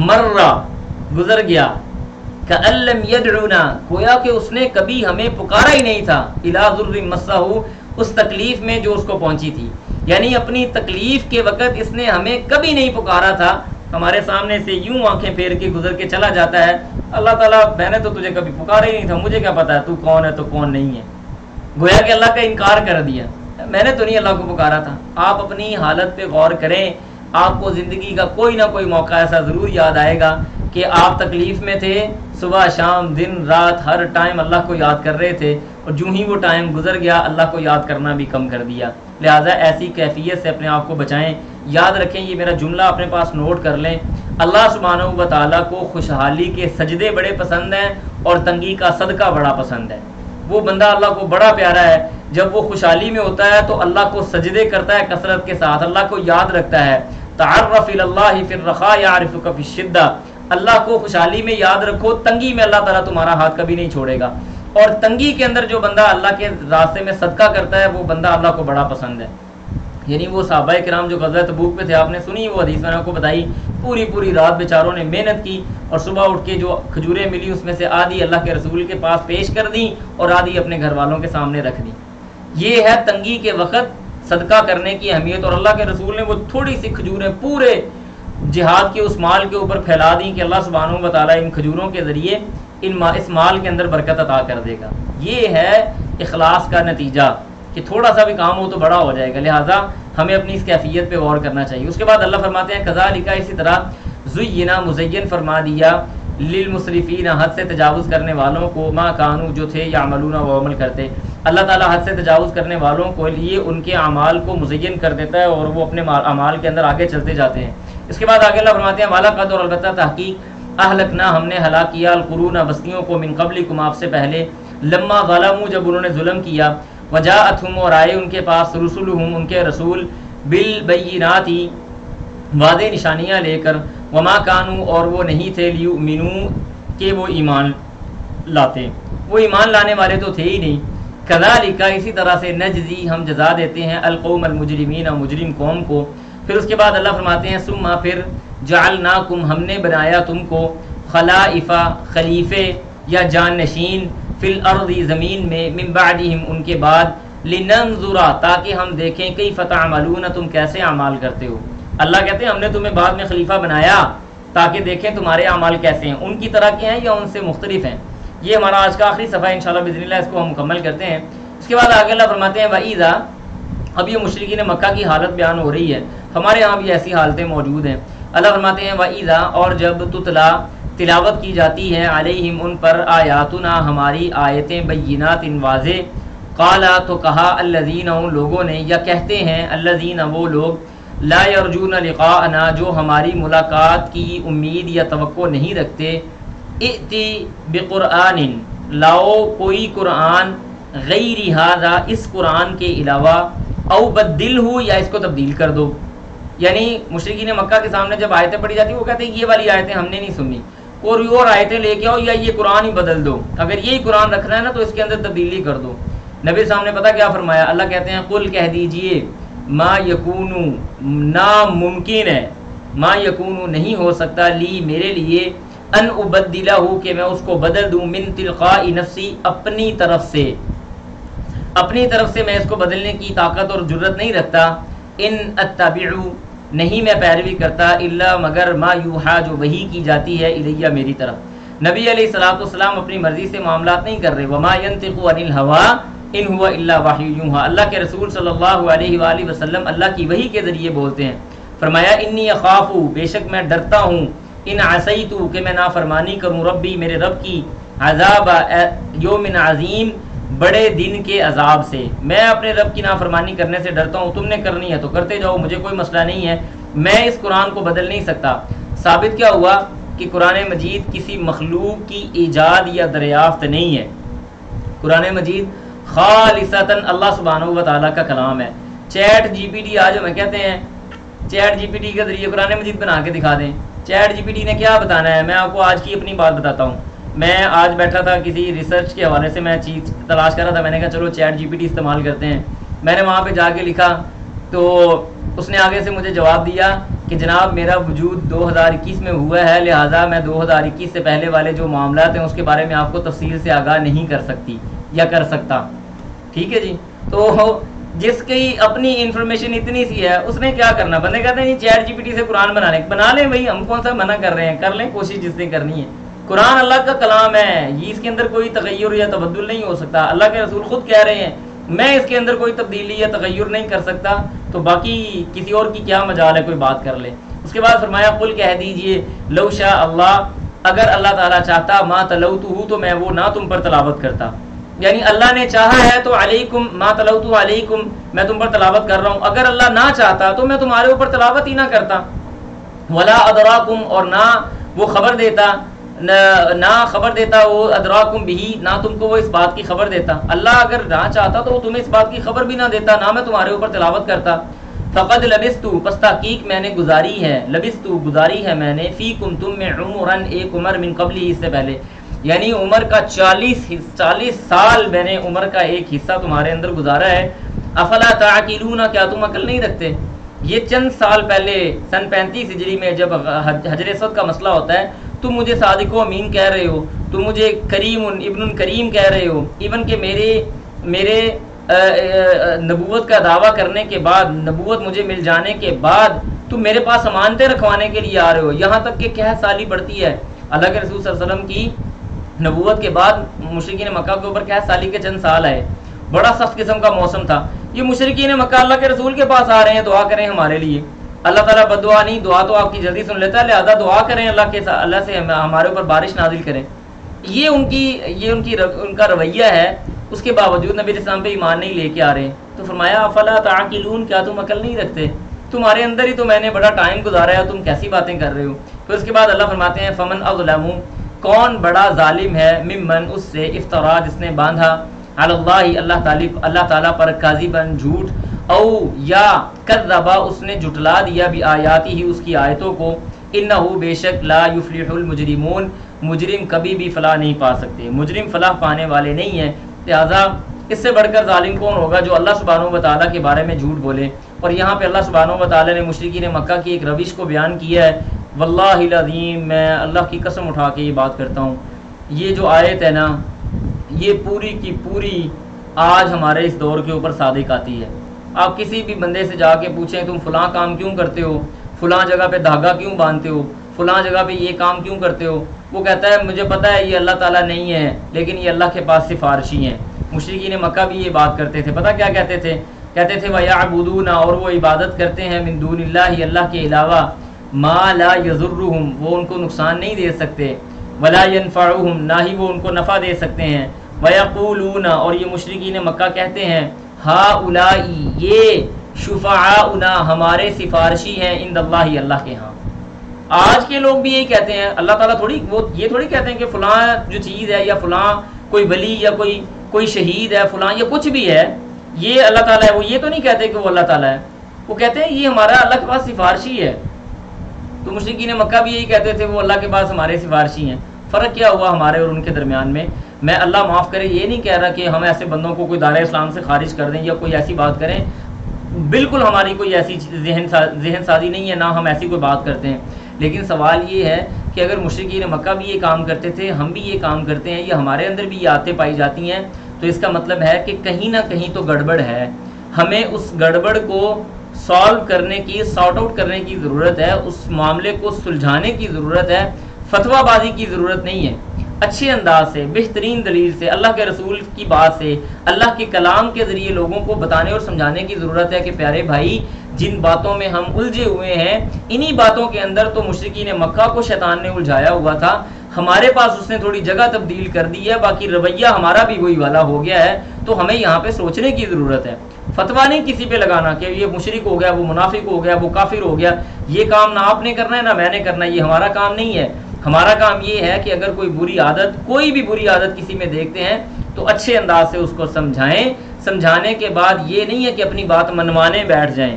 مرہ گزر گیا، کأن لم یدعونا گویا کہ اس نے کبھی ہمیں پکارا ہی نہیں تھا، الی ضر مسہ اس تکلیف میں جو اس کو پہنچی تھی. یعنی اپنی تکلیف کے وقت اس نے ہمیں کبھی نہیں پکارا تھا. ہمارے سامنے سے یوں آنکھیں پھیر کے گزر کے چلا جاتا ہے، اللہ تعالیٰ میں نے تو تجھے کبھی پکارا ہی نہیں تھا، مجھے کیا پتا ہے تو کون ہے تو کون نہیں ہے. گویا کہ اللہ کا انکار کر دیا، میں نے تو نہیں اللہ کو پکارا تھا. آپ اپنی حالت پہ غور کریں، آپ کو زندگی کا کوئی نہ کوئی موقع ایسا ضرور یاد آئے گا کہ آپ تکلیف میں تھے، صبح شام دن رات ہر ٹائم اللہ کو یاد کر رہے تھے، اور جو ہی وہ ٹائم گزر گیا اللہ کو یاد کرنا بھی کم کر دیا. لہٰذا ایسی کیفیت سے اپنے آپ کو بچائیں. یاد رکھیں، یہ میرا جملہ اپنے پاس نوٹ کر لیں، اللہ سبحانہ و تعالیٰ کو خوشحالی کے سجدے بڑے پسند ہیں اور تنگی کا صدقہ بڑا پسند ہے. وہ بندہ اللہ کو بڑا پیارا ہے، جب وہ خوشحالی میں ہوتا ہے تو اللہ کو سجدے کرتا ہے کثرت کے ساتھ، اللہ کو یاد رکھتا ہے. تعرف الی اللہ فی الرخاء یعرفک فی الشدہ، اللہ کو خوشحالی میں یاد رکھو، تنگی میں اللہ تعالیٰ تمہارا ہاتھ کبھی نہیں چھوڑے گا. اور تنگی کے اندر جو بندہ اللہ کے راستے میں صدقہ کرتا ہے وہ بندہ اللہ کو بڑا پسند ہے. یعنی وہ صحابہ کرام جو غزوہ تبوک پہ تھے، آپ نے سنی وہ حدیث میں نے آپ کو بتائی، پوری رات بیچاروں نے محنت کی اور صبح اٹھ کے جو کھجوریں ملی اس میں سے آدھی اللہ کے رسول کے پاس پیش کر دیں اور آدھی اپنے گھر والوں کے سامنے رکھ دیں. یہ ہے تنگی کے وقت صدقہ کرنے کی اہمیت. اور اللہ کے رسول نے وہ تھوڑی سی کھجوریں پورے جہاد کے اس مال کے اوپر پھیلا دیں کہ اللہ سبحانہ و تعالیٰ ان کھجوروں کے ذریعے اس مال کے اندر برکت عطا کر دے گا. یہ ہے اخلاص کا نتیجہ کہ تھوڑا سا بھی کام ہو تو بڑا ہو جائے گا. لہٰذا ہمیں اپنی اس کیفیت پہ غور کرنا چاہیے. اس کے بعد اللہ فرماتے ہیں کذالک، اسی طرح، زینا مزین فرما دیا، للمسرفین حد سے تجاوز کرنے والوں کو، ما کانوا جو تھے، یعملون وہ عمل کرتے. اللہ تعالیٰ حد سے تجاوز کرنے والوں کو لیے ان کے اعمال کو مزین کر دیتا ہے اور وہ اپنے اعمال کے اندر آگے چلتے جاتے ہیں. اس کے بعد آگے اللہ فرماتے ہیں والا قد، اور البتہ تحقیق، اہلکنا ہم نے ہلاک کیا، القرون بستیوں کو، من قبلکم آپ سے پہلے، لما ظلموا جب انہوں نے ظلم کیا، وجاءتہم اور آئے ان کے پاس، رسولہم ان کے رسول، بالبینات واضح نشانیاں لے کر، وما کانوا اور وہ نہیں تھے، لیؤمنوا کہ وہ ایمان لاتے، وہ ایمان لانے والے تو تھے ہی نہیں. کذالک اسی طرح سے نجزی ہم جزا دیتے ہیں القوم المجرمین مجرم قوم کو. پھر اس کے بعد اللہ فرماتے ہیں ثم پھر جعلناکم ہم نے بنایا تم کو خلائف خلیفے یا جانشین فی الارض زمین میں من بعدہم ان کے بعد لننظر تاکہ ہم دیکھیں کیف تعملون تم کیسے اعمال کرتے ہو. اللہ کہتے ہیں ہم نے تمہیں بعد میں خلیفہ بنایا تاکہ دیکھیں تمہارے اعمال کیسے ہیں, ان کی طرح کے ہیں یا ان سے مختلف ہیں. یہ ہمارا آج کا آخری صفحہ انشاءاللہ باذن اللہ, اس کو ہم مکمل کرتے ہیں. اس کے بعد آگے اللہ فرماتے ہیں وَإِذَا, اب یہ مشرکین مکہ کی حالت بیان ہو رہی ہے, ہمارے ہاں بھی ایسی حالتیں موجود ہیں. اللہ فرماتے ہیں وَإِذَا, اور جب تتلا تلاوت کی جاتی ہے علیہم ان پر آیاتنا ہماری آیتیں بینات واضح, قالا تو کہا الذین ان لوگوں نے, یا کہتے ہیں الذین وہ لوگ لا یرجون لقاءنا جو ہماری ملاقات کی امید یا توقع نہیں رکھتے, ائتی بقرآن لاؤ کوئی قرآن غیر ھذا اس قرآن کے علاوہ, او بدلہ یا اس کو تبدیل کر دو. یعنی مشرکین مکہ کے سامنے جب آیتیں پڑھی جاتی ہیں وہ کہتے ہیں یہ والی آیتیں ہم نے نہیں سنی, کوئی اور آیتیں لے کے آؤ یا یہ قرآن ہی بدل دو, اگر یہی قرآن رکھنا ہے نا تو اس کے اندر تبدیلی کر دو. نبی سامنے پتہ کیا فرمایا, اللہ کہتے ہیں قل کہہ دیجئے ما یکونو ناممکن ہے, ما یکونو نہیں ہو سکتا لی میرے لیے ان ابدلہ کہ میں اس کو بدل دوں من تلقاء نفسی اپنی طرف سے, اپنی طرف سے میں اس کو بدلنے کی طاقت اور جرت نہیں رکھتا. ان اتبعو نہیں میں پیروی کرتا الا مگر ما یوحا جو وحی کی جاتی ہے الیہ میری طرف. نبی علیہ الصلوۃ والسلام اپنی مرضی سے معاملات نہیں کر رہے, وما ینطق عن الہوی ان ہوا الا وحی یوحا, اللہ کے رسول صلی اللہ علیہ وآلہ وسلم اللہ کی وحی کے ذریعے بولتے ہیں. فرمایا انی اخاف بے شک میں ڈرتا ہوں, ان عصیت کہ میں نافرمانی کروں ربی میرے رب کی, عذاب یوم عظیم بڑے دن کے عذاب سے. میں اپنے رب کی نافرمانی کرنے سے ڈرتا ہوں, تم نے کرنی ہے تو کرتے جاؤ, مجھے کوئی مسئلہ نہیں ہے, میں اس قرآن کو بدل نہیں سکتا. ثابت کیا ہوا کہ قرآن مجید کسی مخلوق کی ایجاد یا دریافت نہیں ہے. قرآن مجید خالصتاً اللہ سبحانہ و تعالیٰ کا کلام ہے. چیٹ جی پی ٹی آج ہمیں کہتے ہیں چیٹ جی پی ٹی کے ذریعے قرآن مجید بنا کے دکھا دیں. چیٹ جی پی ٹی نے کیا بتانا ہے, میں آپ کو آج کی اپنی بات بتاتا ہوں. میں آج بیٹھا تھا کسی ریسرچ کے حوالے سے میں چیز تلاش کر رہا تھا, میں نے کہا چلو چیٹ جی پی ٹی استعمال کرتے ہیں. میں نے وہاں پہ جا کے لکھا تو اس نے آگے سے مجھے جواب دیا کہ جناب میرا وجود 2021 میں ہوا ہے, لہٰذا میں 2021 سے پہلے والے جو معاملات ہیں اس کے بارے میں آپ کو تفصیل سے آگاہ نہیں کر سکتی یا کر سکتا. ٹھیک ہے جی, تو جس کی اپنی انفارمیشن اتنی سی ہے اس نے کیا کرنا, بندے کہتے ہیں چیٹ جی پی ٹی سے قرآن بنا لیں بھائی, ہم کون سا منع کر رہے ہیں, کر لیں کوشش جس نے کرنی ہے. قرآن اللہ کا کلام ہے, یہ اس کے اندر کوئی تغیر یا تبدل نہیں ہو سکتا. اللہ کے رسول خود کہہ رہے ہیں میں اس کے اندر کوئی تبدیلی یا تغیر نہیں کر سکتا, تو باقی کسی اور کی کیا مجال ہے, کوئی بات کر لے. اس کے بعد فرمایا قل کہہ دیجئے لو شاء اللہ, اگر اللہ تعالیٰ چاہتا ما تلوتہ تو میں وہ نہ تم پر تلاوت کرتا. یعنی اللہ نے چاہا ہے تو علیکم ما تلوتہ علیکم, میں تم پر تلاوت کر رہا ہوں. اگر اللہ نہ چاہتا تو میں تمہارے اوپر تلاوت ہی نہ کرتا. ولا ادراکم, اور نہ وہ خبر دیتا, نہ خبر دیتا وہ ادراکم بھی, نہ تم کو وہ اس بات کی خبر دیتا. اللہ اگر نہ چاہتا تو وہ تمہیں اس بات کی خبر بھی نہ دیتا, نہ میں تمہارے اوپر تلاوت کرتا. فقد لبستو, پس تحقیق میں نے گزاری ہے, لبستو گزاری ہے میں نے, فیکم تم میں عمرن ایک عمر من قبلی اس سے پہلے, یعنی عمر کا 40 سال میں نے عمر کا ایک حصہ تمہارے اندر گزارا ہے. افلا تعقلون, کیا تم عقل نہیں رکھتے. یہ چند سال پہلے سن 35 ہجری میں جب حجر اسود کا مسئلہ ہوتا ہے تم مجھے صادق و امین کہہ رہے ہو, تم مجھے کریم ابن کریم کہہ رہے ہو, ایون کہ میرے نبوت کا دعویٰ کرنے کے بعد, نبوت مجھے مل جانے کے بعد تم میرے پاس امانتیں رکھوانے کے لیے آ رہے ہو. یہاں تک کہ کیا سالی بڑھتی ہے. اللہ کے رسول صلی اللہ علیہ وسلم کی نبوت کے بعد مشرکین مکہ کے اوپر کیا سالی کے چند سال آئے, بڑا سخت قسم کا موسم تھا. یہ مشرکین مکہ اللہ کے رسول کے پاس آ رہے ہیں, دعا کریں ہمارے لیے. اللہ تعالیٰ بد دعا نہیں, دعا تو آپ کی جلدی سن لیتا ہے, لہذا دعا کریں اللہ سے ہمارے اوپر بارش نازل کریں. یہ ان کا رویہ ہے. اس کے باوجود نبی اسلام پہ ایمان نہیں لے کے آ رہے. تو فرمایا افلا تعقلون, کیا تم عقل نہیں رکھتے, تمہارے اندر ہی تو میں نے بڑا ٹائم گزارا ہے, تم کیسی باتیں کر رہے ہو. پھر اس کے بعد اللہ فرماتے ہیں فمن اظلم, کون بڑا ظالم ہے, ممن اس سے, افترا جس نے باندھا, علی اللہ تعالیٰ پر کاذباً جھوٹ, او یا کذبا اس نے جھٹلا دیا بھی آیاتی ہی اس کی آیتوں کو, انہ بے شک لا یفلح المجرمون, مجرم کبھی بھی فلاح نہیں پا سکتے, مجرم فلاح پانے والے نہیں ہیں. لہذا اس سے بڑھ کر ظالم کون ہوگا جو اللہ سبحانہ و تعالیٰ کے بارے میں جھوٹ بولے. اور یہاں پہ اللہ سبحانہ و تعالیٰ نے مشرکین مکہ کی ایک روش کو بیان کیا ہے. واللہ العظیم میں اللہ کی قسم اٹھا کے یہ بات کرتا ہوں، یہ جو آیت ہے نا یہ پوری کی پوری آج ہمارے اس دور کے اوپر صادق آتی ہے. آپ کسی بھی بندے سے جا کے پوچھیں تم فلاں کام کیوں کرتے ہو، فلاں جگہ پہ دھاگا کیوں باندھتے ہو، فلاں جگہ پہ یہ کام کیوں کرتے ہو، وہ کہتا ہے مجھے پتہ ہے یہ اللہ تعالیٰ نہیں ہے لیکن یہ اللہ کے پاس سفارشی ہیں. مشرکین مکہ بھی یہ بات کرتے تھے. پتہ کیا کہتے تھے؟ کہتے تھے وَيَعْبُدُونَ، اور وہ عبادت کرتے ہیں مِن دون اللہ، اللہ کے علاوہ، ما لا يضرهم، وہ ان کو نقصان نہیں دے سکتے، ولا ينفعهم، نہ ہی وہ ان کو نفع دے سکتے ہیں. وَيَقُولُونَ، اور یہ مشرکین مکہ کہتے ہیں هَؤُلَاءِ، یہ شُفَعَاؤُنَا، ہمارے سفارشی ہیں، عند اللہ، اللہ کے ہاں. آج کے لوگ بھی یہی کہتے ہیں. اللہ تعالیٰ تھوڑی وہ یہ تھوڑی کہتے ہیں کہ فلاں جو چیز ہے یا فلاں کوئی ولی یا کوئی شہید ہے فلاں یا کچھ بھی ہے یہ اللہ تعالیٰ ہے. وہ یہ تو نہیں کہتے کہ وہ اللہ تعالیٰ ہے، وہ کہتے ہیں یہ ہمارا اللہ کے پاس سفارشی ہے. تو مشرکین مکہ بھی یہی کہتے تھے وہ اللہ کے پاس ہمارے سفارشی ہیں. فرق کیا ہوا ہمارے اور ان کے درمیان میں؟ میں اللہ معاف کرے یہ نہیں کہہ رہا کہ ہم ایسے بندوں کو کوئی دائرہ اسلام سے خارج کر دیں یا کوئی ایسی بات کریں، بالکل ہماری کوئی ایسی ذہن سازی نہیں ہے، نہ ہم ایسی کوئی بات کرتے ہیں. لیکن سوال یہ ہے کہ اگر مشرکین مکہ بھی یہ کام کرتے تھے، ہم بھی یہ کام کرتے ہیں، یا ہمارے اندر بھی یہ عادتیں پائی جاتی ہیں، تو اس کا مطلب ہے کہ کہیں نہ کہیں تو گڑبڑ ہے. ہمیں اس گڑبڑ کو سالو کرنے کی، سارٹ آؤٹ کرنے کی ضرورت ہے، اس معاملے کو سلجھانے کی ضرورت ہے. فتویٰ بازی کی ضرورت نہیں ہے. اچھے انداز سے، بہترین دلیل سے، اللہ کے رسول کی بات سے، اللہ کے کلام کے ذریعے لوگوں کو بتانے اور سمجھانے کی ضرورت ہے کہ پیارے بھائی جن باتوں میں ہم الجھے ہوئے ہیں، انہی باتوں کے اندر تو مشرکین مکہ کو شیطان نے الجھایا ہوا تھا، ہمارے پاس اس نے تھوڑی جگہ تبدیل کر دی ہے، باقی رویہ ہمارا بھی وہی والا ہو گیا ہے. تو ہمیں یہاں پہ سوچنے کی ضرورت ہے. فتویٰ نہیں کسی پہ لگانا کہ یہ مشرک ہو گیا، وہ منافق ہو گیا، وہ کافر ہو گیا. یہ کام نہ آپ نے کرنا ہے نہ میں نے کرنا ہے، یہ ہمارا کام نہیں ہے. ہمارا کام یہ ہے کہ اگر کوئی بری عادت، کوئی بھی بری عادت کسی میں دیکھتے ہیں تو اچھے انداز سے اس کو سمجھائیں. سمجھانے کے بعد یہ نہیں ہے کہ اپنی بات منوانے بیٹھ جائیں.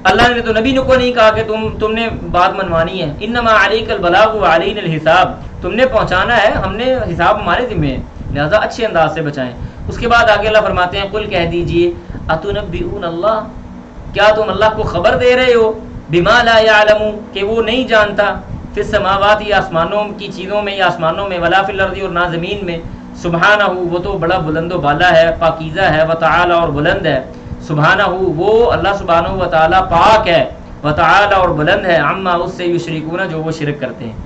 اللہ نے تو نبی کو نہیں کہا کہ تم نے بات منوانی ہے. انما علیک البلاغ وعلینا الحساب، تم نے پہنچانا ہے، ہم نے حساب ہمارے ذمہ ہے، لہذا اچھے انداز سے بچائیں. اس کے بعد آگے اللہ فرماتے ہیں قل کہہ دیجئے اتنبئون اللہ، کیا تم اللہ کو خبر دے رہے ہو بما لا یعلم، کہ وہ نہیں جانتا، فی السماوات، یا آسمانوں کی چیزوں میں، یا آسمانوں میں، ولا فی الارض، اور نہ زمین میں. سبحانہ، وہ تو بڑا بلند و بالا ہے، پاکیزہ ہے، وتعالی، اور بلند ہے. سبحانہ، وہ اللہ سبحانہ و تعالی پاک ہے، وتعالی، اور بلند ہے، عما، اس سے یشرکون، جو وہ شرک کرتے ہیں.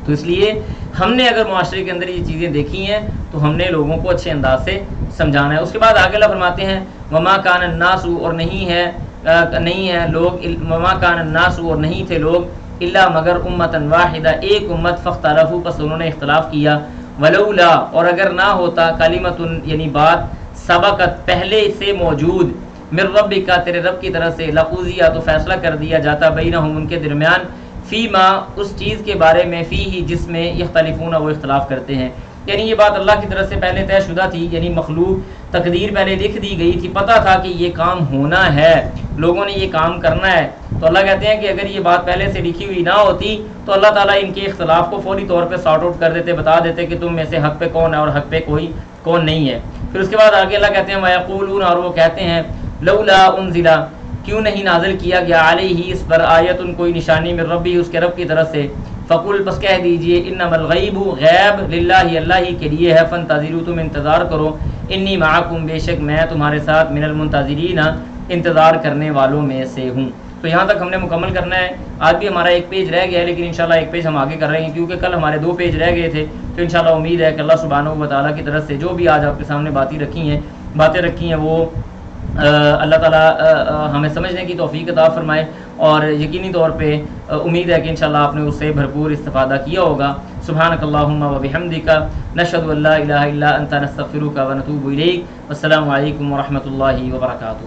تو اس لیے ہم نے اگر معاشرے کے اندر یہ چیزیں دیکھی ہیں تو ہم نے لوگوں کو اچھے انداز سے سمجھانا ہے. اس کے بعد آگے اللہ فرماتے ہیں وما کان الناس، اور نہیں ہے لوگ، وما کان الناس، اور نہیں تھے لوگ، الا مگر امتن واحدہ، ایک امت، فاختلفوا، پس انہوں نے اختلاف کیا، ولولا، اور اگر نہ ہوتا، کلمۃ، یعنی بات، سبقت، پہلے سے موجود، من ربک، تیرے رب کی طرف سے، لقضی، تو فیصلہ کر دیا جاتا، بینہم، ان کے درمیان، فیما، اس چیز کے بارے میں، فیہ، جس میں، یختلفون، وہ اختلاف کرتے ہیں. یعنی یہ بات اللہ کی طرف سے پہلے طے شدہ تھی، یعنی مخلوق، تقدیر پہلے لکھ دی گئی تھی، پتہ تھا کہ یہ کام ہونا ہے، لوگوں نے یہ کام کرنا ہے. تو اللہ کہتے ہیں کہ اگر یہ بات پہلے سے لکھی ہوئی نہ ہوتی تو اللہ تعالیٰ ان کے اختلاف کو فوری طور پہ سارٹ آؤٹ کر دیتے، بتا دیتے کہ تم میں سے حق پہ کون ہے اور حق پہ کون نہیں ہے. پھر اس کے بعد آگے اللہ کہتے ہیں وَيَقُولُونَ، اور وہ کہتے ہیں لولا انزل، کیوں نہیں نازل کیا گیا، علیہ، اس پر، آیت، کوئی نشانی، من ربی، اس کے رب کی طرف سے. فقل، پس کہہ دیجئے، انما الغیب، غیب، للہ، اللہ ہی کے لیے ہے، فانتظروا، تم انتظار کرو، انی معکم، بے شک میں تمہارے ساتھ، من المنتظرین، انتظار کرنے والوں میں سے ہوں. تو یہاں تک ہم نے مکمل کرنا ہے. آج بھی ہمارا ایک پیج رہ گیا ہے، لیکن انشاءاللہ ایک پیج ہم آگے کر رہے ہیں کیونکہ کل ہمارے 2 پیج رہ گئے تھے. تو انشاءاللہ امید ہے کہ اللہ سبحانہ و تعالیٰ کی طرف سے جو بھی آج آپ کے سامنے باتیں رکھی ہیں وہ اللہ تعالیٰ ہمیں سمجھنے کی توفیق عطا فرمائے، اور یقینی طور پہ امید ہے کہ انشاءاللہ آپ نے اس سے بھرپور استفادہ کیا ہوگا. سبحانک اللہم و بحمدک، نشہد ان لا الہ الا انت، نستغفرک و نتوب الیک. السلام علیکم ورحمۃ اللہ وبرکاتہ.